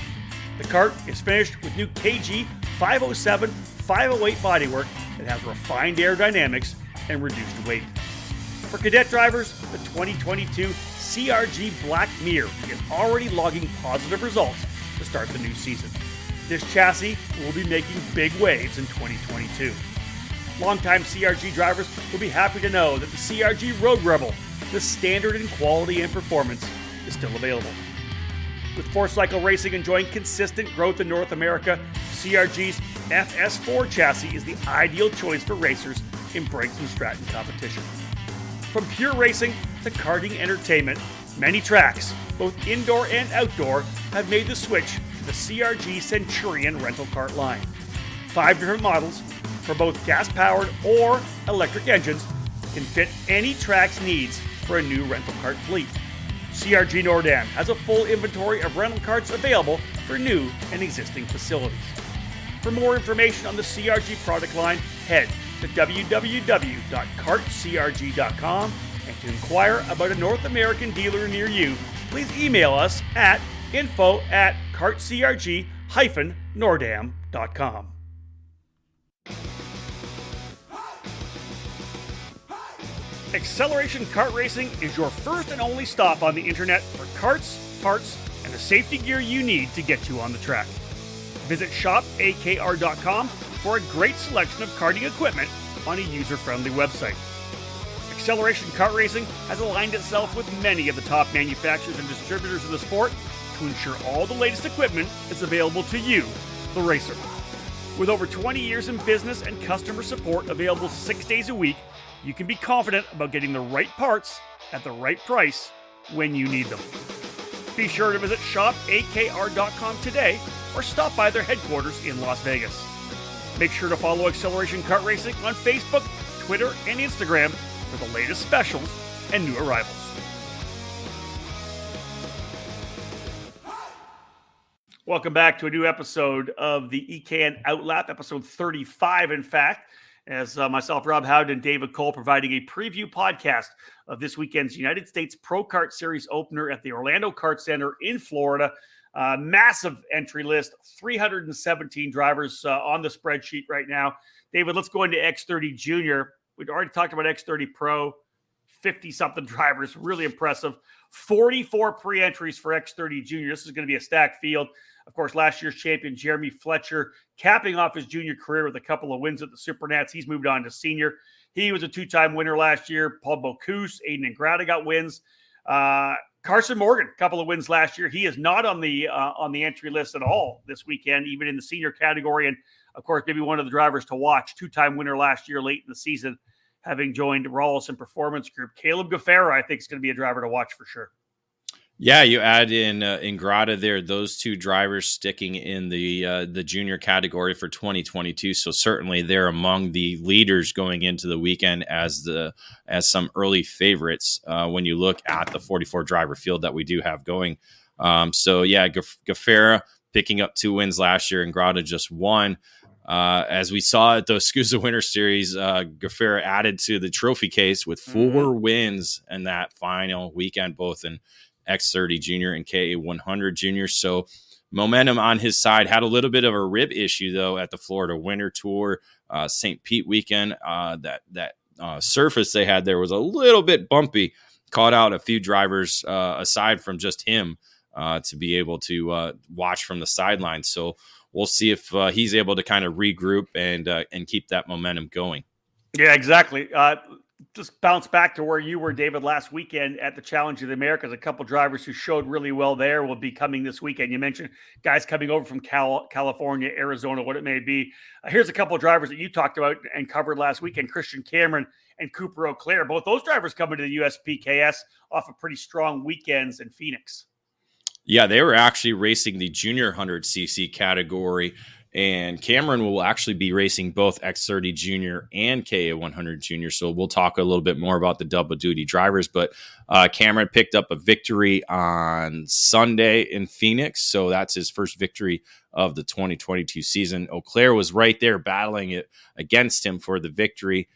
The kart is finished with new KG 507, 508 bodywork that has refined aerodynamics and reduced weight. For cadet drivers, the 2022 CRG Black Mirror is already logging positive results to start the new season. This chassis will be making big waves in 2022. Longtime CRG drivers will be happy to know that the CRG Road Rebel, the standard in quality and performance, is still available. With 4-cycle racing enjoying consistent growth in North America, CRG's FS4 chassis is the ideal choice for racers in brakes and Stratton competition. From pure racing to karting entertainment, many tracks, both indoor and outdoor, have made the switch to the CRG Centurion rental kart line. 5 different models for both gas-powered or electric engines can fit any track's needs for a new rental kart fleet. CRG Nordam has a full inventory of rental karts available for new and existing facilities. For more information on the CRG product line, head to www.kartcrg.com, and to inquire about a North American dealer near you, please email us at info@kartcrg-nordam.com. Acceleration Kart Racing is your first and only stop on the internet for karts, parts, and the safety gear you need to get you on the track. Visit shopakr.com for a great selection of karting equipment on a user-friendly website. Acceleration Kart Racing has aligned itself with many of the top manufacturers and distributors in the sport to ensure all the latest equipment is available to you, the racer. With over 20 years in business and customer support available 6 days a week, you can be confident about getting the right parts at the right price when you need them. Be sure to visit shopakr.com today or stop by their headquarters in Las Vegas. Make sure to follow Acceleration Kart Racing on Facebook, Twitter, and Instagram for the latest specials and new arrivals. Welcome back to a new episode of the EKN OutLap, episode 35, in fact, as myself, Rob Howden, and David Cole providing a preview podcast of this weekend's United States Pro Kart Series opener at the Orlando Kart Center in Florida. Massive entry list, 317 drivers on the spreadsheet right now. David, let's go into X30 Junior. We'd already talked about X30 Pro, 50-something drivers, really impressive. 44 pre-entries for X30 Junior. This is going to be a stacked field. Of course, last year's champion, Jeremy Fletcher, capping off his junior career with a couple of wins at the Supernats. He's moved on to senior. He was a 2-time winner last year. Paul Bocuse, Aiden Ingrata got wins. Carson Morgan, a couple of wins last year. He is not on the entry list at all this weekend, even in the senior category. And, of course, maybe one of the drivers to watch. 2-time winner last year late in the season, having joined Rawlison Performance Group. Caleb Gaffera, I think, is going to be a driver to watch for sure. Yeah, you add in Ingrata there; those two drivers sticking in the junior category for 2022. So certainly they're among the leaders going into the weekend as some early favorites when you look at the 44 driver field that we do have going. So yeah, Gafera picking up 2 wins last year, Ingrata just 1. As we saw at the SCUSA Winter Series, Gafera added to the trophy case with 4 wins in that final weekend, both in X30 Junior and KA100 Junior. So momentum on his side. Had a little bit of a rib issue, though, at the Florida Winter Tour St. Pete weekend. That surface they had there was a little bit bumpy. Caught out a few drivers aside from just him to be able to watch from the sidelines. So we'll see if he's able to kind of regroup and keep that momentum going. Yeah, exactly. Just bounce back to where you were, David, last weekend at the Challenge of the Americas. A couple drivers who showed really well there will be coming this weekend. You mentioned guys coming over from California, Arizona, what it may be. Here's a couple of drivers that you talked about and covered last weekend, Christian Cameron and Cooper O'Clair. Both those drivers coming to the USPKS off of pretty strong weekends in Phoenix. Yeah, they were actually racing the junior 100cc category, and Cameron will actually be racing both X30 Junior and KA100 Junior. So we'll talk a little bit more about the double duty drivers. But Cameron picked up a victory on Sunday in Phoenix. So that's his first victory of the 2022 season. O'Clair was right there battling it against him for the victory.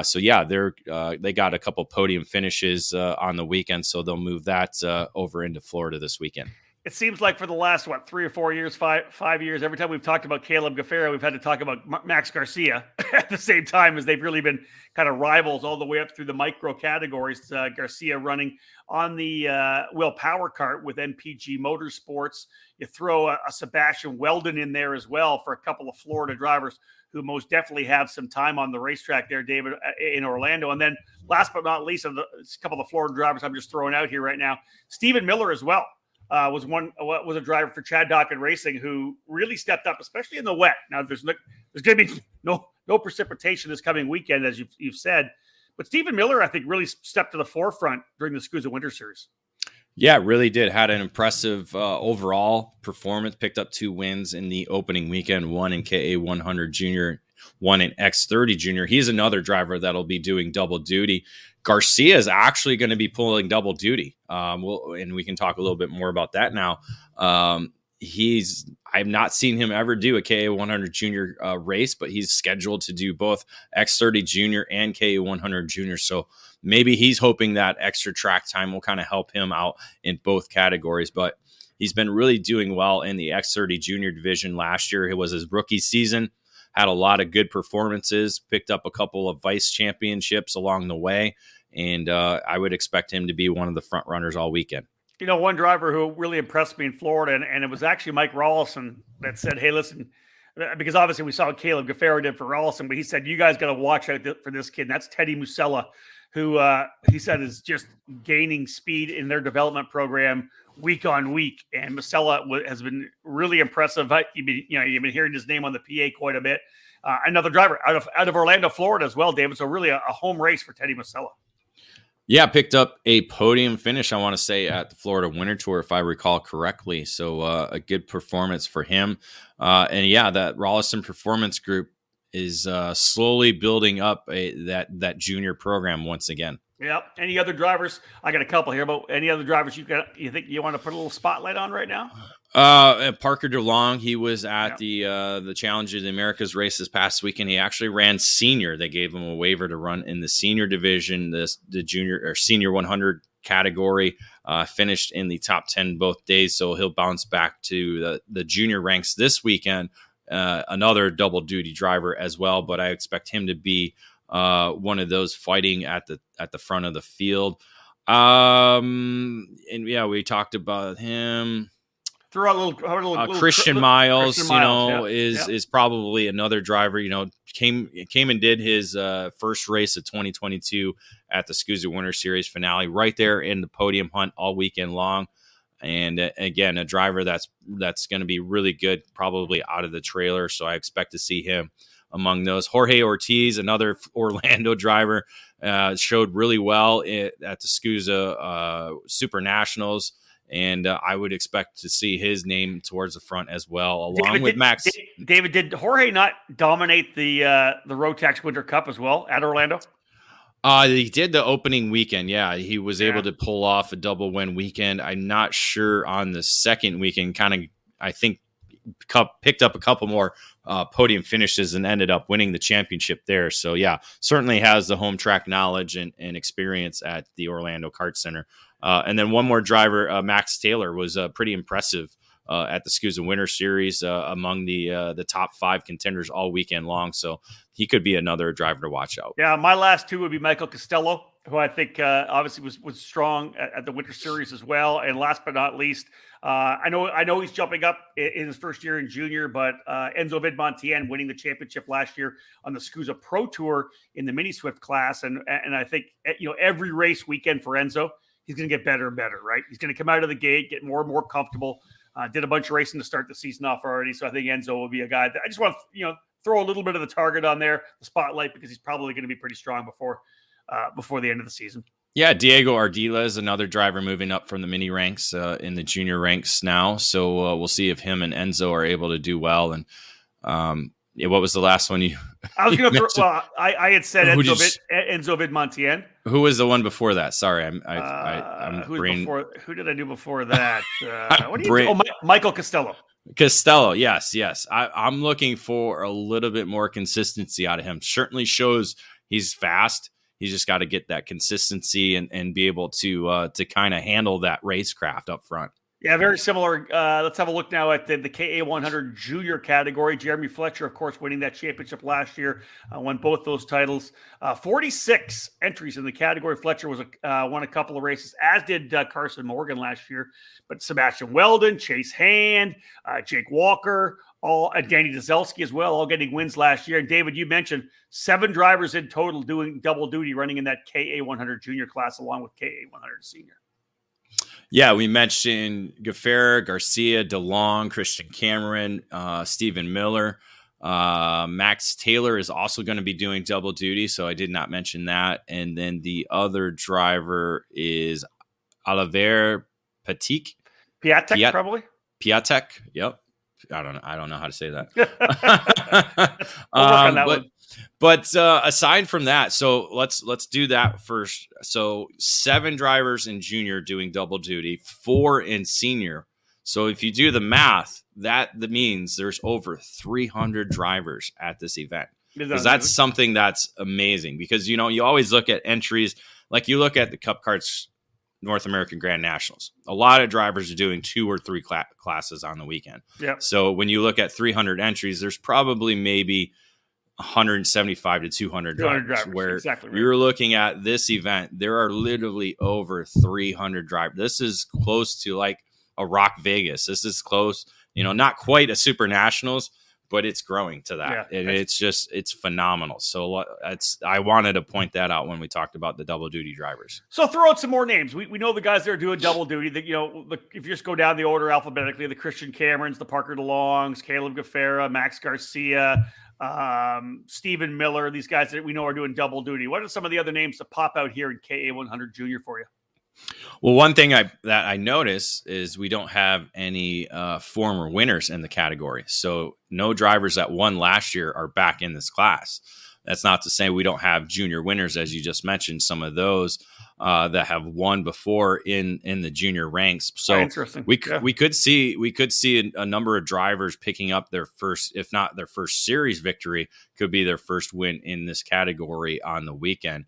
So yeah, they got a couple podium finishes on the weekend. So they'll move that over into Florida this weekend. It seems like for the last, 3 or 4 years, five years, every time we've talked about Caleb Gafera, we've had to talk about Max Garcia at the same time, as they've really been kind of rivals all the way up through the micro categories. Garcia running on the Will Power Kart with MPG Motorsports. You throw a Sebastian Weldon in there as well for a couple of Florida drivers who most definitely have some time on the racetrack there, David, in Orlando. And then last but not least, a couple of Florida drivers I'm just throwing out here right now, Stephen Miller as well. Was a driver for Chad Dockett Racing who really stepped up, especially in the wet. Now there's going to be no precipitation this coming weekend, as you've said, but Stephen Miller, I think, really stepped to the forefront during the SCUSA Winter Series. Yeah, really did. Had an impressive overall performance. Picked up 2 wins in the opening weekend, 1 in KA100 Junior, 1 in X30 Junior. He's another driver that'll be doing double duty. Garcia is actually going to be pulling double duty. And we can talk a little bit more about that now. I've not seen him ever do a KA100 Junior race, but he's scheduled to do both X30 Junior and KA100 Junior. So maybe he's hoping that extra track time will kind of help him out in both categories. But he's been really doing well in the X30 Junior division last year. It was his rookie season. Had a lot of good performances, picked up a couple of vice championships along the way, and I would expect him to be one of the front runners all weekend. You know, one driver who really impressed me in Florida, and it was actually Mike Rawlson that said, hey, listen, because obviously we saw what Caleb Gafera did for Rawlson, but he said, you guys got to watch out for this kid, and that's Teddy Musella, who he said is just gaining speed in their development program week on week. And Musella has been really impressive. You've been hearing his name on the PA quite a bit. Another driver out of Orlando, Florida as well, David. So really a home race for Teddy Musella. Yeah, picked up a podium finish, I want to say, at the Florida Winter Tour, if I recall correctly. So a good performance for him. And yeah, that Rawlson Performance Group is slowly building up that junior program once again. Yep. Any other drivers? I got a couple here, but any other drivers you think you want to put a little spotlight on right now? Parker DeLong, he was at the Challenge of the Americas race this past weekend. He actually ran senior. They gave him a waiver to run in the senior division, the junior or senior 100 category. Finished in the top 10 both days, so he'll bounce back to the junior ranks this weekend. Another double duty driver as well, but I expect him to be one of those fighting at the front of the field. And yeah, we talked about him. Throw out a little Christian Miles, Christian Miles, is probably another driver. Came and did his first race of 2022 at the SCUSA Winter Series finale, right there in the podium hunt all weekend long. And again, a driver that's going to be really good, probably out of the trailer. So I expect to see him among those. Jorge Ortiz, another Orlando driver, showed really well at the SCUSA Super Nationals And I would expect to see his name towards the front as well, along with Max. David, did Jorge not dominate the Rotax Winter Cup as well at Orlando? He did the opening weekend. Yeah, he was able to pull off a double win weekend. I'm not sure on the second weekend. I think picked up a couple more podium finishes and ended up winning the championship there. So yeah, certainly has the home track knowledge and experience at the Orlando Kart Center. And then one more driver, Max Taylor, was pretty impressive at the SKUSA Winter Series, among the top 5 contenders all weekend long. So he could be another driver to watch out. Yeah, my last 2 would be Michael Costello, who I think obviously was strong at the Winter Series as well. And last but not least, I know he's jumping up in his first year in junior, but Enzo Vidmontien winning the championship last year on the SKUSA Pro Tour in the Mini Swift class. And I think, every race weekend for Enzo, he's going to get better and better, right? He's going to come out of the gate, get more and more comfortable. Did a bunch of racing to start the season off already. So I think Enzo will be a guy that I just want to, throw a little bit of the target on there, the spotlight, because he's probably going to be pretty strong before the end of the season. Yeah, Diego Ardila is another driver moving up from the mini ranks in the junior ranks now. So we'll see if him and Enzo are able to do well. And what was the last one you? I was going to throw. Well, I had said Enzo Vidmontien. Who was the one before that? Sorry, I'm who did I do before that? What do you? Michael Costello. Costello, yes. I'm looking for a little bit more consistency out of him. Certainly shows he's fast. He's just got to get that consistency and be able to kind of handle that racecraft up front. Yeah, very similar. Let's have a look now at the KA100 junior category. Jeremy Fletcher, of course, winning that championship last year, won both those titles. 46 entries in the category. Fletcher won a couple of races, as did Carson Morgan last year. But Sebastian Weldon, Chase Hand, Jake Walker, Danny Dzelski as well, all getting wins last year. And David, you mentioned 7 drivers in total doing double duty, running in that KA100 junior class along with KA100 senior. Yeah, we mentioned Gaffer, Garcia, DeLong, Christian Cameron, Stephen Miller. Max Taylor is also going to be doing double duty, so I did not mention that. And then the other driver is Oliver Piatek, probably. Piatek, yep. I don't know how to say that. We'll work on that one. But aside from that, so let's do that first. So 7 drivers in junior doing double duty, 4 in senior. So if you do the math, that means there's over 300 drivers at this event. Because that's something that's amazing. Because you always look at entries, like you look at the Cup Karts North American Grand Nationals. A lot of drivers are doing 2 or 3 classes on the weekend. Yep. So when you look at 300 entries, there's probably maybe 175 to 200 drivers. Where exactly right. You're looking at this event, there are literally over 300 drivers. This is close to like a Rock Vegas. This is close, not quite a Super Nationals, but it's growing to that. Yeah, it's phenomenal. So I wanted to point that out when we talked about the double duty drivers. So throw out some more names. We know the guys that are doing double duty. That if you just go down the order alphabetically, the Christian Camerons, the Parker DeLongs, Caleb Gaffera, Max Garcia, Stephen Miller, these guys that we know are doing double duty. What are some of the other names that pop out here in KA100 Junior for you? Well, one thing that I notice is we don't have any former winners in the category. So no drivers that won last year are back in this class. That's not to say we don't have junior winners, as you just mentioned, some of those that have won before in the junior ranks. So interesting. We could see a number of drivers picking up their first, if not their first series victory, could be their first win in this category on the weekend.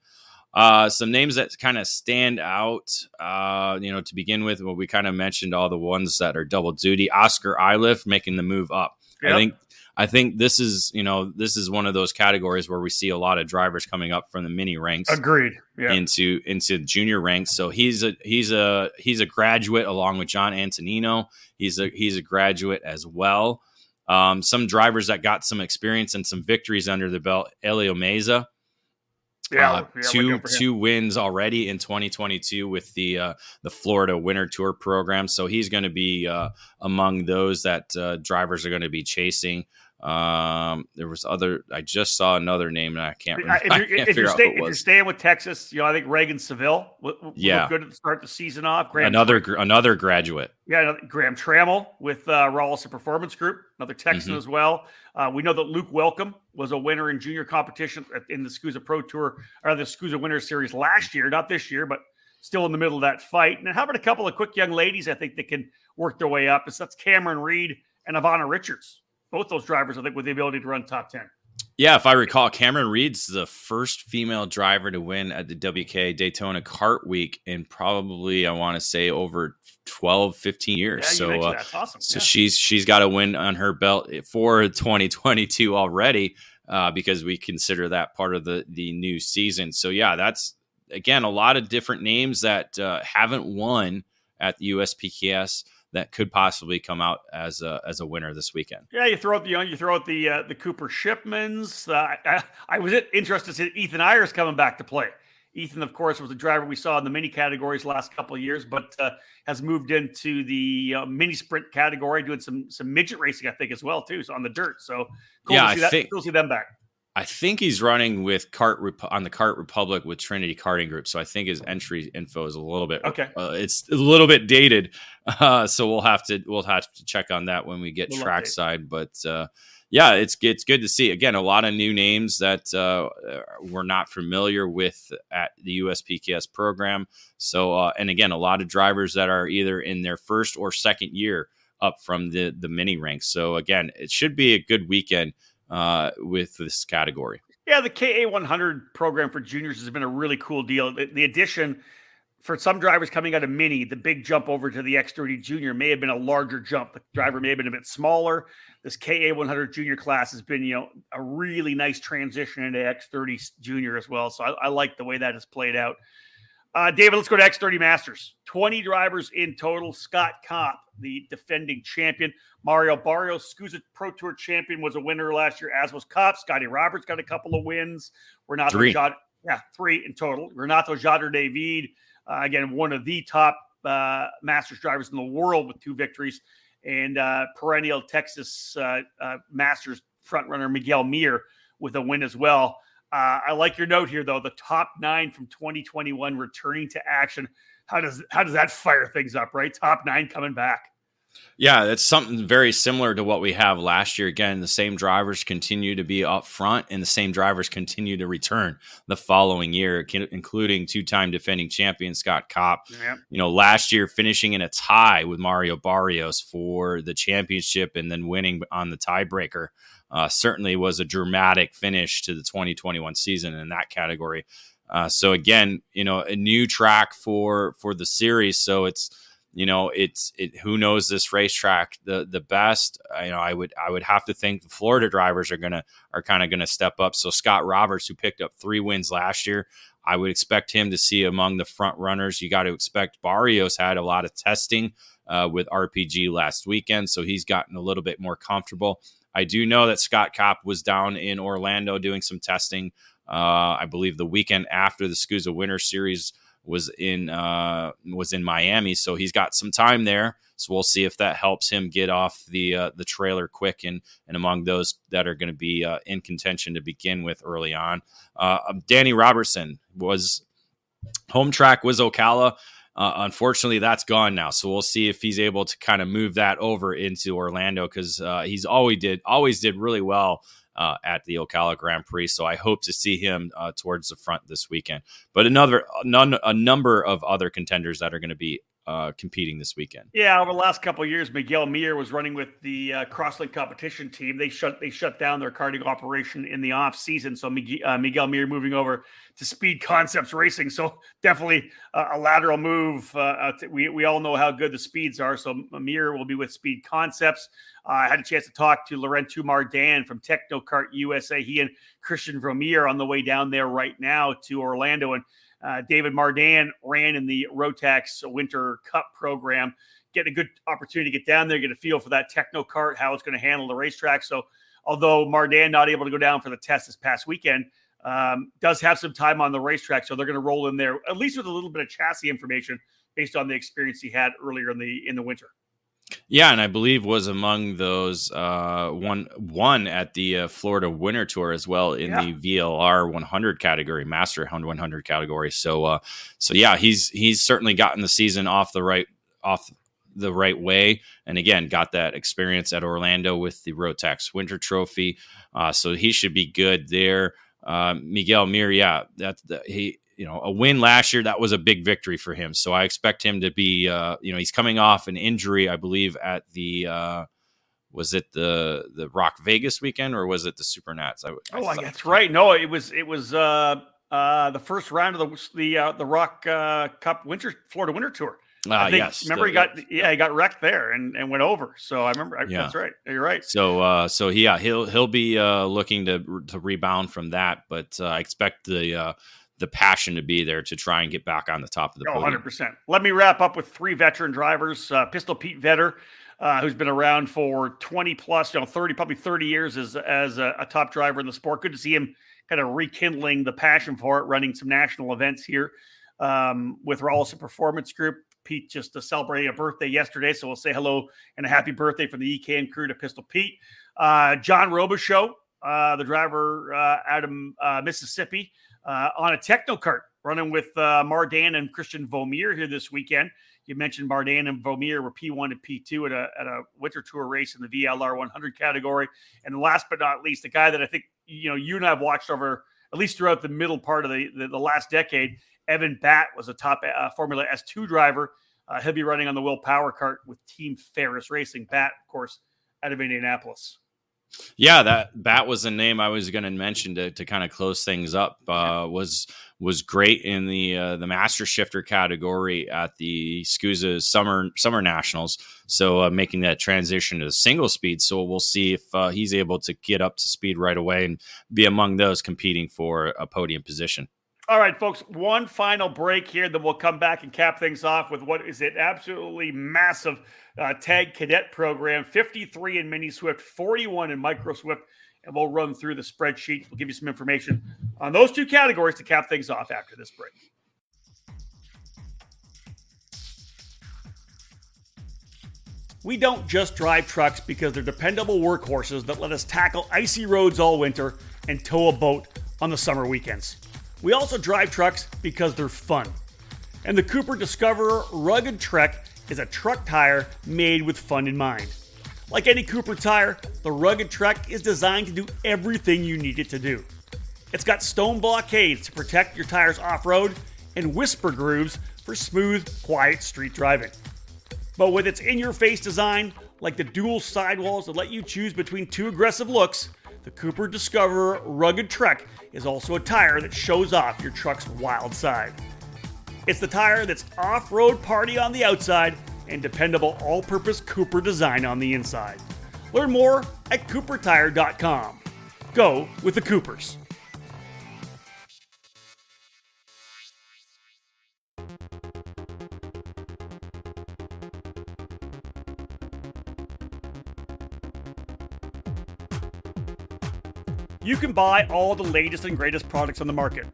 Some names that kind of stand out, to begin with, well, we kind of mentioned all the ones that are double duty. Oscar Iliff making the move up. Yep. I think this is one of those categories where we see a lot of drivers coming up from the mini ranks. Agreed. Yeah. Into junior ranks. So he's a graduate along with John Antonino. He's a graduate as well. Some drivers that got some experience and some victories under the belt. Elio Meza. Two wins already in 2022 with the Florida Winter Tour program. So he's going to be among those that drivers are going to be chasing. There was I just saw another name and I can't remember. If you're staying with Texas, I think Reagan Seville looked good at the start of the season off. Another graduate. Yeah, Graham Trammell with Rawlson Performance Group, another Texan as well. We know that Luke Welcome was a winner in junior competition in the SCUSA Pro Tour, or the SCUSA Winter Series last year, not this year, but still in the middle of that fight. And how about a couple of quick young ladies I think that can work their way up? That's Cameron Reed and Ivana Richards. Both those drivers, I think, with the ability to run top 10. Yeah, if I recall, Cameron Reed's the first female driver to win at the WK Daytona Kart Week in probably, I want to say, over 12, 15 years. Yeah, that's awesome. So she's got a win on her belt for 2022 already because we consider that part of the new season. So, yeah, that's, again, a lot of different names that haven't won at the USPKS that could possibly come out as a winner this weekend. Yeah, you throw out the Cooper Shipmans. I was interested to see Ethan Ayers coming back to play. Ethan, of course, was a driver we saw in the mini categories the last couple of years, but has moved into the mini sprint category, doing some midget racing, I think, as well too. So on the dirt. So cool to see them back. I think he's running with on the Kart Republic with Trinity Karting Group. So I think his entry info is a little bit it's a little bit dated. So we'll have to check on that when we get trackside. But yeah, it's good to see, again, a lot of new names that we're not familiar with at the USPKS program. So and again, a lot of drivers that are either in their first or second year up from the mini ranks. So again, it should be a good weekend with this category. Yeah, the KA100 program for juniors has been a really cool deal. The addition for some drivers coming out of mini, the big jump over to the X30 junior may have been a larger jump. The driver may have been a bit smaller. This KA100 junior class has been, a really nice transition into X30 junior as well. So I like the way that has played out. David, let's go to X30 Masters. 20 drivers in total. Scott Kopp, the defending champion. Mario Barrios, SCUSA Pro Tour champion, was a winner last year, as was Kopp. Scotty Roberts got a couple of wins. Three in total. Renato Jader David, again, one of the top Masters drivers in the world with 2 victories. And perennial Texas Masters frontrunner Miguel Mir with a win as well. I like your note here, though. The top 9 from 2021 returning to action. How does that fire things up, right? Top 9 coming back. Yeah, that's something very similar to what we have last year. Again, the same drivers continue to be up front, and the same drivers continue to return the following year, including 2-time defending champion Scott Kopp. Yeah. Last year finishing in a tie with Mario Barrios for the championship and then winning on the tiebreaker. Certainly was a dramatic finish to the 2021 season in that category. So again, a new track for the series. So it's, who knows this racetrack the best. I would have to think the Florida drivers are kind of gonna step up. So Scott Roberts, who picked up 3 wins last year, I would expect him to see among the front runners. You got to expect Barrios had a lot of testing with RPG last weekend, so he's gotten a little bit more comfortable. I do know that Scott Kopp was down in Orlando doing some testing. I believe the weekend after the SCUSA Winter Series was in Miami, so he's got some time there. So we'll see if that helps him get off the trailer quick and among those that are going to be in contention to begin with early on. Danny Robertson was home track was Ocala. Unfortunately, that's gone now. So we'll see if he's able to kind of move that over into Orlando because he's always did really well at the Ocala Grand Prix. So I hope to see him towards the front this weekend. But a number of other contenders that are going to be competing this weekend. Yeah, over the last couple of years, Miguel Mir was running with the Crosslink competition team. They shut down their karting operation in the off season. So Miguel Mir moving over to Speed Concepts Racing. So definitely a lateral move. We all know how good the speeds are. So Mir will be with Speed Concepts. I had a chance to talk to Laurent Mardan from Technokart USA. He and Christian Vermeer on the way down there right now to Orlando. And David Mardan ran in the Rotax Winter Cup program, getting a good opportunity to get down there, get a feel for that Technokart, how it's going to handle the racetrack. So although Mardan not able to go down for the test this past weekend, does have some time on the racetrack. So they're going to roll in there, at least with a little bit of chassis information based on the experience he had earlier in the winter. Yeah, and I believe was among those one at the Florida Winter Tour as well in the VLR 100 category, Master 100 category. So yeah, he's certainly gotten the season off the right way, and again got that experience at Orlando with the Rotax Winter Trophy. So he should be good there. Miguel Mir, a win last year, that was a big victory for him. So I expect him to be, he's coming off an injury, I believe, at the, was it the Rock Vegas weekend or was it the Supernats? That's right. No, it was the first round of the Rock Cup Florida Winter Tour. Yes. Remember he got wrecked there and went over. So I remember. That's right. You're right. So he'll be looking to rebound from that, but I expect the passion to be there to try and get back on the top of the podium. 100%. Let me wrap up with 3 veteran drivers. Pistol Pete Vetter, who's been around for 20 plus, 30, probably 30 years as a top driver in the sport. Good to see him kind of rekindling the passion for it, running some national events here with Rawlson Performance Group. Pete just celebrating a birthday yesterday, so we'll say hello and a happy birthday from the EKN crew to Pistol Pete. John Robichaux, the driver out of Mississippi, on a techno kart, running with Mardan and Christian Vomier here this weekend. You mentioned Mardan and Vomier were P1 and P2 at a Winter Tour race in the VLR 100 category. And last but not least, the guy that I think you and I have watched over at least throughout the middle part of the last decade, Evan Batt was a top Formula S2 driver. He'll be running on the Will Power Kart with Team Ferris Racing. Batt, of course, out of Indianapolis. Yeah, that was a name I was going to mention to kind of close things up. Was great in the Master Shifter category at the SCUSA Summer Nationals. So making that transition to the single speed. So we'll see if he's able to get up to speed right away and be among those competing for a podium position. All right, folks, one final break here, then we'll come back and cap things off with what is an absolutely massive tag cadet program, 53 in Mini Swift, 41 in Micro Swift, and we'll run through the spreadsheet. We'll give you some information on those 2 categories to cap things off after this break. We don't just drive trucks because they're dependable workhorses that let us tackle icy roads all winter and tow a boat on the summer weekends. We also drive trucks because they're fun. And the Cooper Discoverer Rugged Trek is a truck tire made with fun in mind. Like any Cooper tire, the Rugged Trek is designed to do everything you need it to do. It's got stone blockades to protect your tires off-road and whisper grooves for smooth, quiet street driving. But with its in-your-face design, like the dual sidewalls that let you choose between 2 aggressive looks, the Cooper Discoverer Rugged Trek is also a tire that shows off your truck's wild side. It's the tire that's off-road party on the outside and dependable all-purpose Cooper design on the inside. Learn more at coopertire.com. Go with the Coopers. You can buy all the latest and greatest products on the market.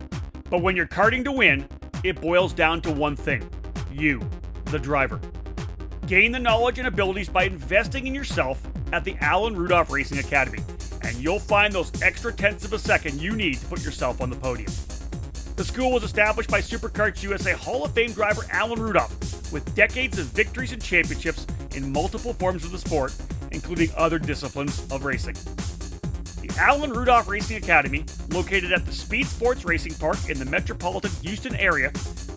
But when you're karting to win, it boils down to one thing: you, the driver. Gain the knowledge and abilities by investing in yourself at the Alan Rudolph Racing Academy, and you'll find those extra tenths of a second you need to put yourself on the podium. The school was established by SuperKarts USA Hall of Fame driver Alan Rudolph, with decades of victories and championships in multiple forms of the sport, including other disciplines of racing. The Alan Rudolph Racing Academy, located at the Speed Sports Racing Park in the metropolitan Houston area,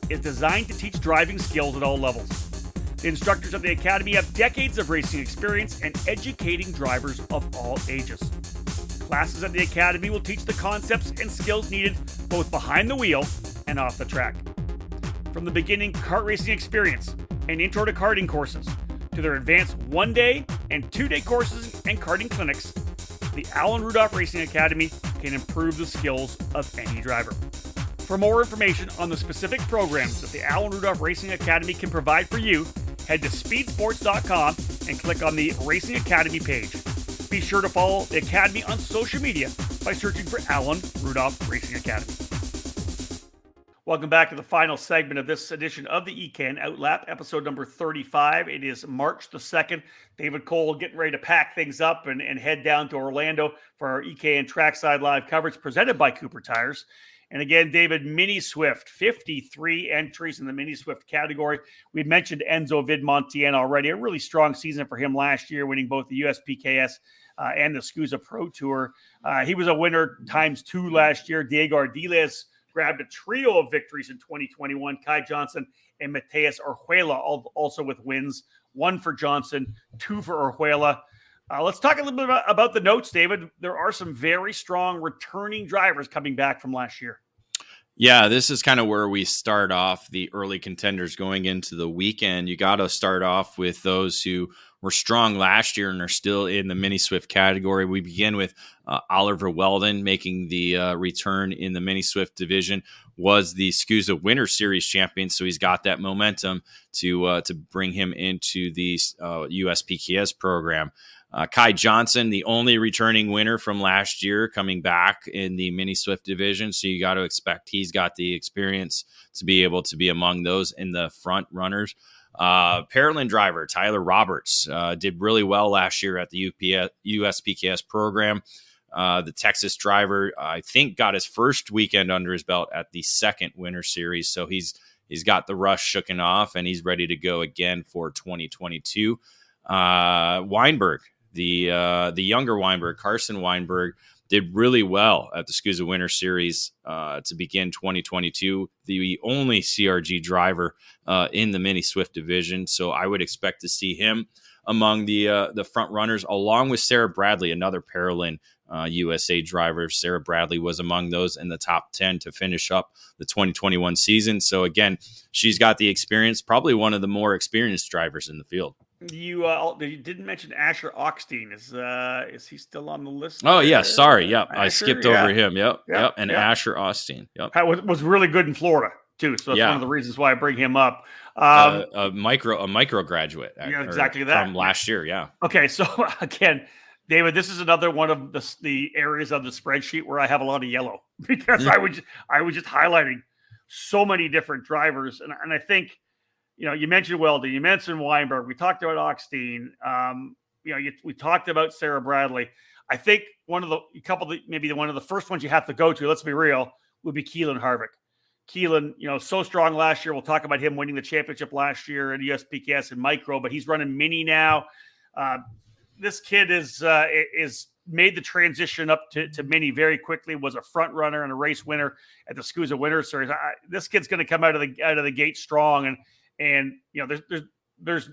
is designed to teach driving skills at all levels. The instructors of the Academy have decades of racing experience and educating drivers of all ages. Classes at the Academy will teach the concepts and skills needed both behind the wheel and off the track. From the beginning kart racing experience and intro to karting courses, to their advanced 1-day and 2-day courses and karting clinics, the Alan Rudolph Racing Academy can improve the skills of any driver. For more information on the specific programs that the Alan Rudolph Racing Academy can provide for you, head to speedsports.com and click on the Racing Academy page. Be sure to follow the Academy on social media by searching for Alan Rudolph Racing Academy. Welcome back to the final segment of this edition of the EKN OutLap, episode number 35. It is March the 2nd. David Cole getting ready to pack things up and head down to Orlando for our EKN Trackside live coverage presented by Cooper Tires. And again, David, Mini Swift, 53 entries in the Mini Swift category. We mentioned Enzo Vidmontien already. A really strong season for him last year, winning both the USPKS and the SCUSA Pro Tour. He was a winner ×2 last year. Diego Ardiles grabbed a trio of victories in 2021. Kai Johnson and Mateus Orjuela also with wins. 1 for Johnson, 2 for Orjuela. Let's talk a little bit about the notes, David. There are some very strong returning drivers coming back from last year. Yeah, this is kind of where we start off the early contenders going into the weekend. You got to start off with those who were strong last year and are still in the Mini Swift category. We begin with Oliver Weldon making the return in the Mini Swift division, was the SCUSA Winter Series champion, so he's got that momentum to bring him into the USPKS program. Kai Johnson, the only returning winner from last year, coming back in the Mini Swift division. So you got to expect he's got the experience to be able to be among those in the front runners. Paralyn driver Tyler Roberts did really well last year at the USPKS program. The Texas driver, I think, got his first weekend under his belt at the second Winter Series. So he's got the rust shooken off and he's ready to go again for 2022. Weinberg, the younger Weinberg, Carson Weinberg, did really well at the SCUSA Winter Series to begin 2022. The only CRG driver in the Mini Swift division, so I would expect to see him among the front runners, along with Sarah Bradley, another Paralyn USA driver. Sarah Bradley was among those in the top 10 to finish up the 2021 season. So again, she's got the experience, probably one of the more experienced drivers in the field. You didn't mention Asher Oxteen. Is he still on the list? Oh, yeah. Sorry. Yep. Asher, I skipped over him. Yep. And yep. Asher Oxteen. Yep. Was really good in Florida too. So that's one of the reasons why I bring him up. A micro graduate. Yeah, exactly that from last year. Yeah. Okay. So again, David, this is another one of the areas of the spreadsheet where I have a lot of yellow because I was just highlighting so many different drivers. And I think, you mentioned Weldon, you mentioned Weinberg. We talked about Oxteen. We talked about Sarah Bradley. I think one of the first ones you have to go to, let's be real, would be Keelan Harvick. Keelan, so strong last year. We'll talk about him winning the championship last year at USPKS and Micro, but he's running Mini now. This kid is made the transition up to Mini very quickly, was a front runner and a race winner at the SCUSA Winter Series. This kid's going to come out of the gate strong, and there's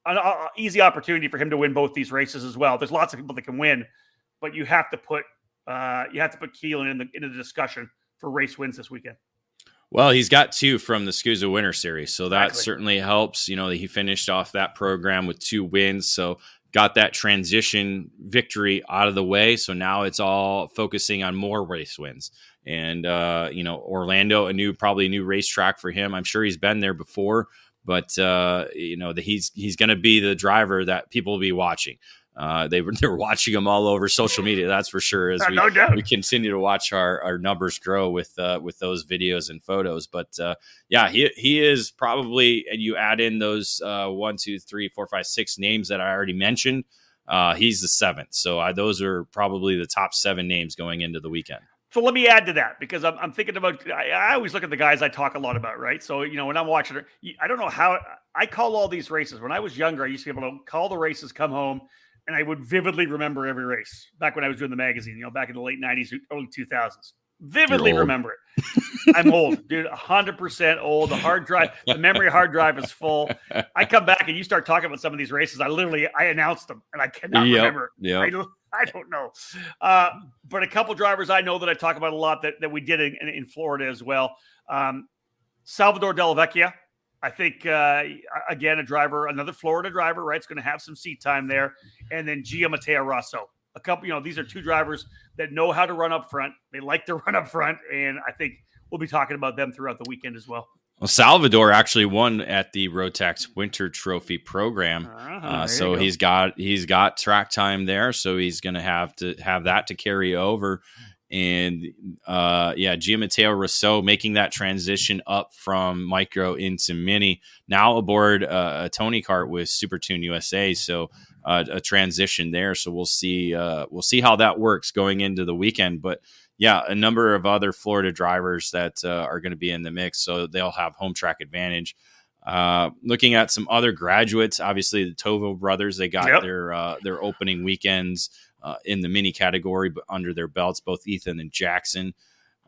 an easy opportunity for him to win both these races as well. There's lots of people that can win, but you have to put Keelan in the discussion for race wins this weekend. Well, he's got 2 from the SCUSA Winter Series, so that certainly helps. He finished off that program with 2 wins, so got that transition victory out of the way. So now it's all focusing on more race wins. And, Orlando, probably a new racetrack for him. I'm sure he's been there before, but, he's going to be the driver that people will be watching. They're watching him all over social media, that's for sure, as we continue to watch our numbers grow with those videos and photos. But he is probably, and you add in those 1, 2, 3, 4, 5, 6 names that I already mentioned, he's the 7th. So those are probably the top 7 names going into the weekend. So let me add to that, because I'm thinking about, I always look at the guys I talk a lot about, right? So, when I'm watching it, I don't know how I call all these races. When I was younger, I used to be able to call the races, come home, and I would vividly remember every race back when I was doing the magazine, back in the late 90s, early 2000s. Vividly remember it. I'm old, dude, 100% old. The memory hard drive is full. I come back and you start talking about some of these races. I announced them and I cannot remember. Yep. I don't know. But a couple drivers I know that I talk about a lot that we did in Florida as well. Salvador Della Vecchia. I think, again, another Florida driver, right? It's going to have some seat time there. And then Gia Matteo Rosso. A couple, these are 2 drivers that know how to run up front. They like to run up front. And I think we'll be talking about them throughout the weekend as well. Well, Salvador actually won at the Rotax Winter Trophy program. So he's got track time there. So he's going to have that to carry over And Giammatteo Rousseau making that transition up from micro into mini, now aboard a Tony Kart with Super Tune USA. So a transition there. So we'll see how that works going into the weekend. But yeah, a number of other Florida drivers that are going to be in the mix, so they'll have home track advantage. Looking at some other graduates, obviously the Tovo brothers, they got their opening weekends in the mini category, but under their belts, both Ethan and Jackson.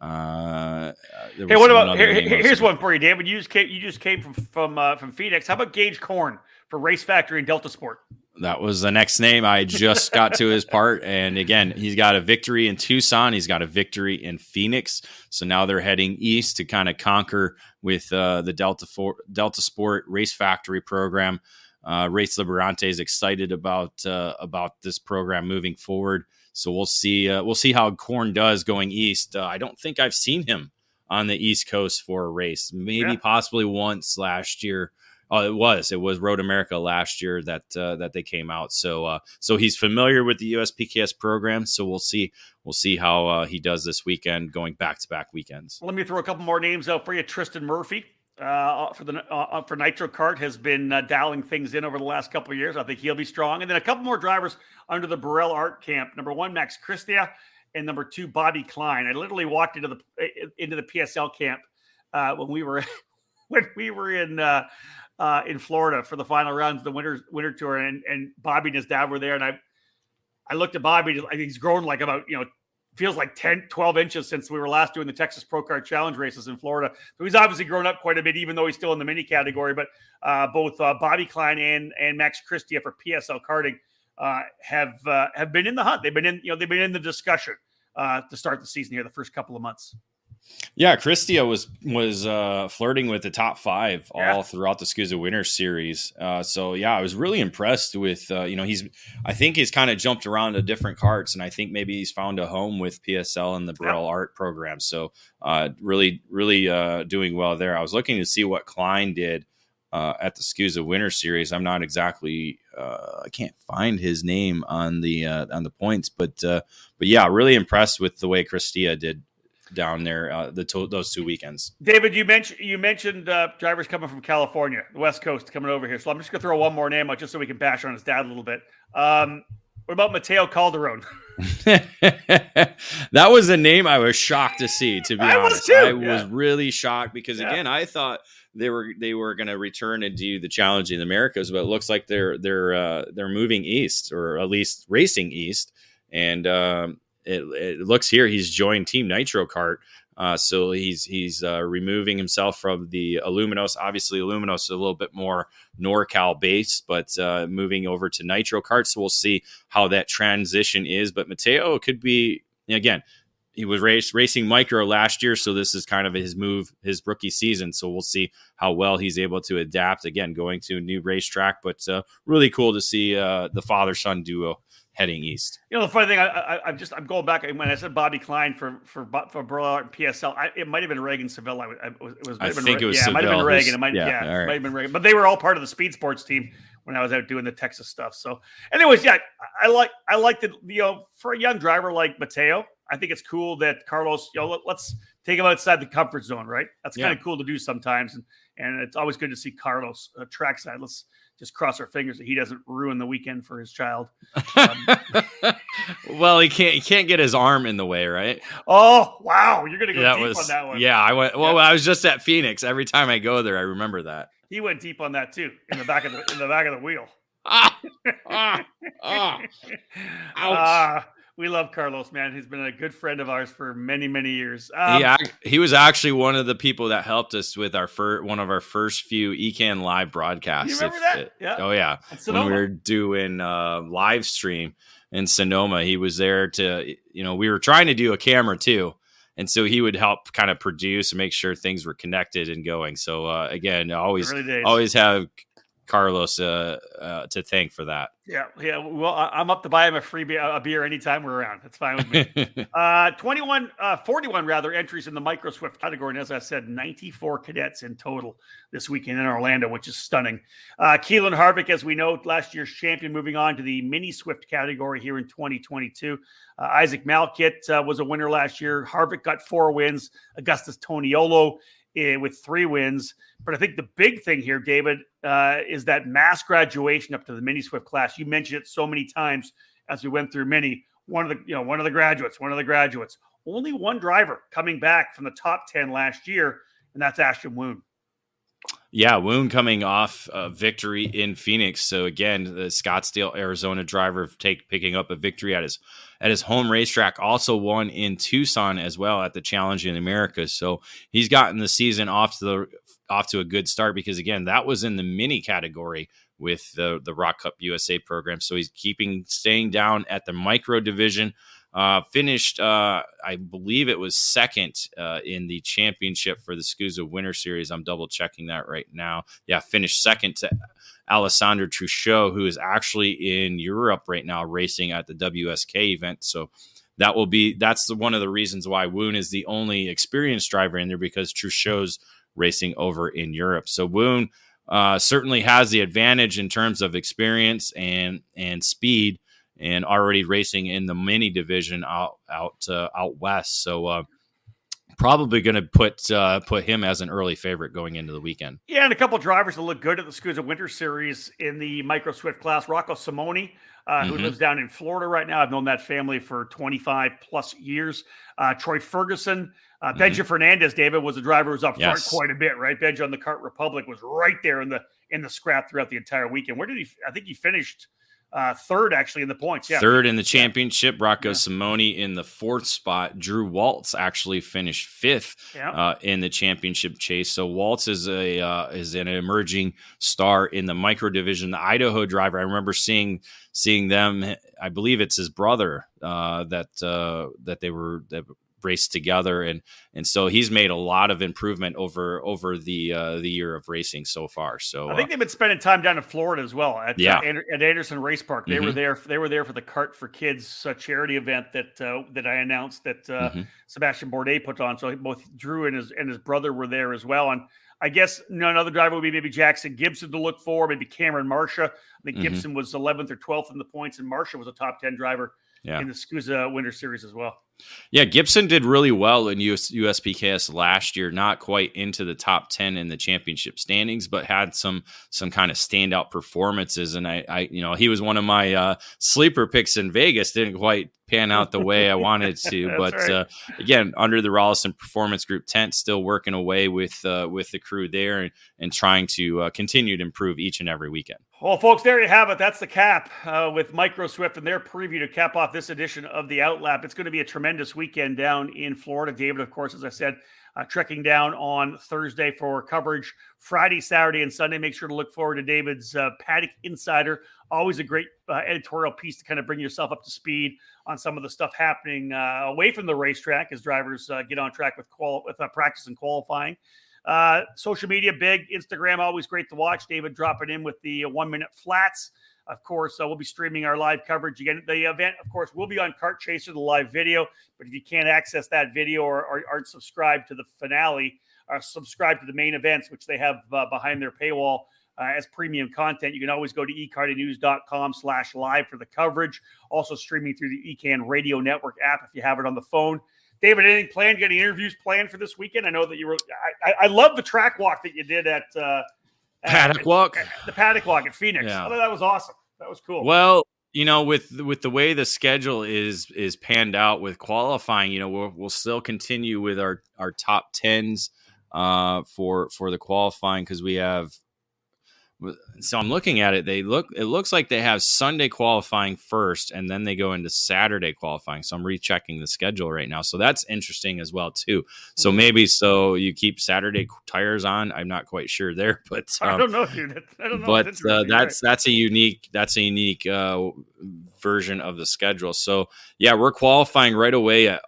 Hey, what about here's one for you, David. You just came from Phoenix. How about Gage Korn for Race Factory and Delta Sport? That was the next name. I just got to his part. And again, he's got a victory in Tucson. He's got a victory in Phoenix. So now they're heading east to kind of conquer with the Delta Sport Race Factory program. Race Liberante is excited about this program moving forward. So we'll see how Korn does going east. I don't think I've seen him on the East Coast for a race. Maybe possibly once last year. Oh, it was Road America last year that they came out. So he's familiar with the USPKS program. So we'll see how he does this weekend, going back-to-back weekends. Let me throw a couple more names out for you. Tristan Murphy for Nitro Kart has been dialing things in over the last couple of years. I think he'll be strong. And then a couple more drivers under the Burrell Art camp. Number 1, Max Christia, and number 2, Bobby Klein. I literally walked into the PSL camp when we were in Florida for the final rounds of the winter tour, and Bobby and his dad were there, and I looked at Bobby. He's grown like about feels like 10, 12 inches since we were last doing the Texas Pro Kart Challenge races in Florida. So he's obviously grown up quite a bit, even though he's still in the mini category. But both Bobby Klein and Max Christia for PSL karting have been in the hunt. They've been in the discussion to start the season here, the first couple of months. Yeah, Christia was flirting with the top 5 all throughout the SCUSA Winter Series. So yeah, I was really impressed with I think he's kind of jumped around to different karts, and I think maybe he's found a home with PSL and the Burrell Art program. So really doing well there. I was looking to see what Klein did at the SCUSA Winter Series. I'm not exactly I can't find his name on the points, but yeah, really impressed with the way Christia did down there those 2 weekends. David, you mentioned drivers coming from California, the West Coast, coming over here. So I'm just going to throw one more name out just so we can bash on his dad a little bit. What about Mateo Calderon? That was a name I was shocked to see, to be honest. I was really shocked because, again, I thought they were going to return and do the Challenge in the Americas, but it looks like they're moving east, or at least racing east. And it looks here he's joined Team Nitro Kart, so he's removing himself from the Aluminos. Obviously, Aluminos is a little bit more NorCal based, but moving over to Nitro Kart. So we'll see how that transition is. But Mateo could be, again, he was racing micro last year, so this is kind of his rookie season. So we'll see how well he's able to adapt. Again, going to a new racetrack, but really cool to see the father-son duo heading east. The funny thing, I'm going back when I said Bobby Klein for Burrell Art and PSL. It might have been Reagan Seville. It might have been Reagan. It might have been Reagan. But they were all part of the speed sports team when I was out doing the Texas stuff. So, anyways, yeah, I like the for a young driver like Mateo, I think it's cool that Carlos, let's take him outside the comfort zone, right? That's kind of cool to do sometimes, and it's always good to see Carlos trackside. Let's just cross our fingers that he doesn't ruin the weekend for his child. Well, he can't get his arm in the way, right? Oh, wow. You're going to go deep on that one. Yeah, I went. Well, I was just at Phoenix. Every time I go there, I remember that. He went deep on that too, in the back of the wheel. Ouch. We love Carlos, man. He's been a good friend of ours for many, many years. He was actually one of the people that helped us with one of our first few EKN live broadcasts. You remember that? Yeah. Oh, yeah. When we were doing live stream in Sonoma, he was there to, we were trying to do a camera too. And so he would help kind of produce and make sure things were connected and going. So, again, always have Carlos to thank for that. Yeah. Well, I'm up to buy him a beer anytime we're around. That's fine with me. 41 rather entries in the micro Swift category, and as I said, 94 cadets in total this weekend in Orlando, which is stunning. Keelan Harvick, as we know, last year's champion, moving on to the mini Swift category here in 2022. Isaac Malkit was a winner last year. Harvick got 4 wins. Augustus Toniolo with 3 wins. But I think the big thing here, David, is that mass graduation up to the mini Swift class. You mentioned it so many times as we went through mini. One of the graduates. Only one driver coming back from the top 10 last year, and that's Ashton Woon. Yeah, Woon coming off a victory in Phoenix. So again, the Scottsdale, Arizona driver picking up a victory at his home racetrack. Also won in Tucson as well at the Challenge in America. So he's gotten the season off to a good start because again, that was in the mini category with the Rock Cup USA program. So he's staying down at the micro division. Finished, I believe it was second in the championship for the SCUSA Winter Series. I'm double checking that right now. Yeah, finished second to Alessandro Truchot, who is actually in Europe right now racing at the WSK event. So that's one of the reasons why Woon is the only experienced driver in there, because Truchot's racing over in Europe. So Woon certainly has the advantage in terms of experience and speed, and already racing in the mini division out west. So probably going to put him as an early favorite going into the weekend. Yeah, and a couple of drivers that look good at the SCUSA Winter Series in the micro Swift class. Rocco Simoni, who lives down in Florida right now. I've known that family for 25 plus years. Troy Ferguson. Benja Fernandez, David, was a driver who was up front quite a bit, right? Benja on the Kart Republic was right there in the scrap throughout the entire weekend. Where did he? I think he finished third actually in the points. Yeah, third in the championship. Rocco Simoni in the 4th spot. Drew Waltz actually finished 5th in the championship chase. So Waltz is an emerging star in the micro division. The Idaho driver, I remember seeing them. I believe it's his brother that they raced together, and so he's made a lot of improvement over the year of racing so far. So I think they've been spending time down in Florida as well at Anderson Race Park. They were there for the Kart for Kids charity event that I announced that Sebastian Bourdais put on. So both Drew and his brother were there as well. And I guess another driver would be maybe Jackson Gibson to look for, maybe Cameron Marsha. I think Gibson was 11th or 12th in the points, and Marsha was a top 10 driver in the SCUSA Winter Series as well. Yeah, Gibson did really well in USPKS last year, not quite into the top 10 in the championship standings, but had some kind of standout performances. And I he was one of my sleeper picks in Vegas. Didn't quite pan out the way I wanted to, but right. Again, under the Rollison Performance Group tent, still working away with the crew there and trying to continue to improve each and every weekend. Well, folks, there you have it. That's the cap with Micro Swift and their preview to cap off this edition of the OutLap. It's going to be a tremendous weekend down in Florida. David, of course, as I said, trekking down on Thursday for coverage Friday, Saturday, and Sunday. Make sure to look forward to David's Paddock Insider. Always a great editorial piece to kind of bring yourself up to speed on some of the stuff happening away from the racetrack as drivers get on track with practice and qualifying. Social media, big. Instagram, always great to watch. David dropping in with the 1 minute flats. Of course, we'll be streaming our live coverage again. The event, of course, will be on Kart Chaser, the live video. But if you can't access that video or aren't subscribed to the finale, or subscribe to the main events, which they have behind their paywall as premium content, you can always go to ekartingnews.com/live for the coverage. Also streaming through the EKN Radio Network app if you have it on the phone. David, anything planned? Getting interviews planned for this weekend? I know that you were. I love the track walk that you did at Paddock Walk. The Paddock Walk at Phoenix. Yeah. I thought that was awesome. That was cool. Well, with the way the schedule is panned out with qualifying, we'll still continue with our top 10s for the qualifying, because we have. So I'm looking at it. It looks like they have Sunday qualifying first, and then they go into Saturday qualifying. So I'm rechecking the schedule right now. So that's interesting as well too. So maybe you keep Saturday tires on. I'm not quite sure there, but I don't know, dude. I don't know. But that's a unique version of the schedule. So yeah, we're qualifying right away at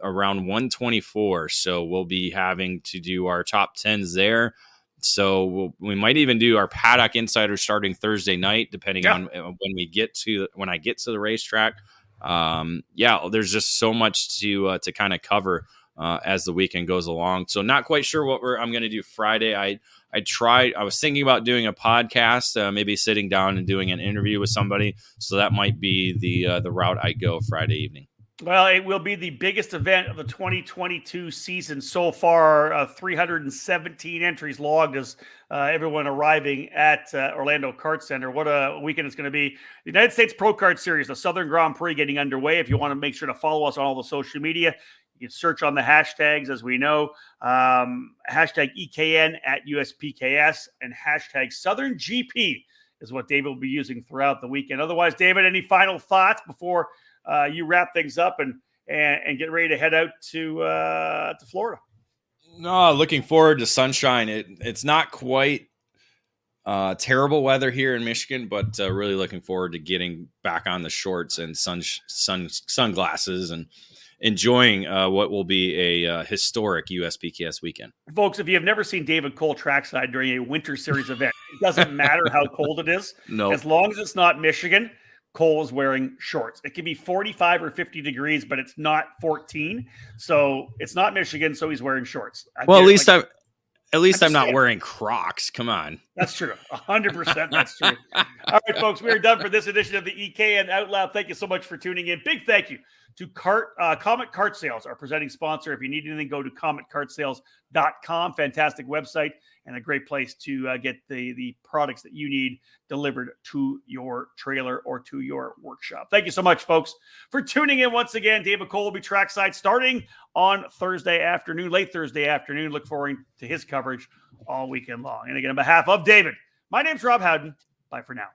around 124. So we'll be having to do our top 10s there. So we might even do our Paddock Insider starting Thursday night, depending on when I get to the racetrack. There's just so much to kind of cover as the weekend goes along. So not quite sure what I'm going to do Friday. I was thinking about doing a podcast, maybe sitting down and doing an interview with somebody. So that might be the route I go Friday evening. Well, it will be the biggest event of the 2022 season so far. 317 entries logged as everyone arriving at Orlando Kart Center. What a weekend it's going to be. The United States Pro Kart Series, the Southern Grand Prix, getting underway. If you want to make sure to follow us on all the social media, you can search on the hashtags, as we know. Hashtag EKN at USPKS and hashtag Southern GP is what David will be using throughout the weekend. Otherwise, David, any final thoughts before you wrap things up and get ready to head out to Florida? No, looking forward to sunshine. It's not quite terrible weather here in Michigan, but really looking forward to getting back on the shorts and sunglasses and enjoying what will be a historic USPKS weekend. Folks, if you have never seen David Cole trackside during a winter series event, it doesn't matter how cold it is. No. As long as it's not Michigan, Cole is wearing shorts. It can be 45 or 50 degrees, but it's not 14. So it's not Michigan, so he's wearing shorts. At least I'm not wearing Crocs. Come on. That's true. 100% that's true. All right, folks, we are done for this edition of the EKN OutLap. Thank you so much for tuning in. Big thank you to Comet Kart Sales, our presenting sponsor. If you need anything, go to cometkartsales.com. Fantastic website and a great place to get the products that you need delivered to your trailer or to your workshop. Thank you so much, folks, for tuning in once again. David Cole will be trackside starting on Thursday afternoon, late Thursday afternoon. Look forward to his coverage all weekend long. And again, on behalf of David, my name's Rob Howden. Bye for now.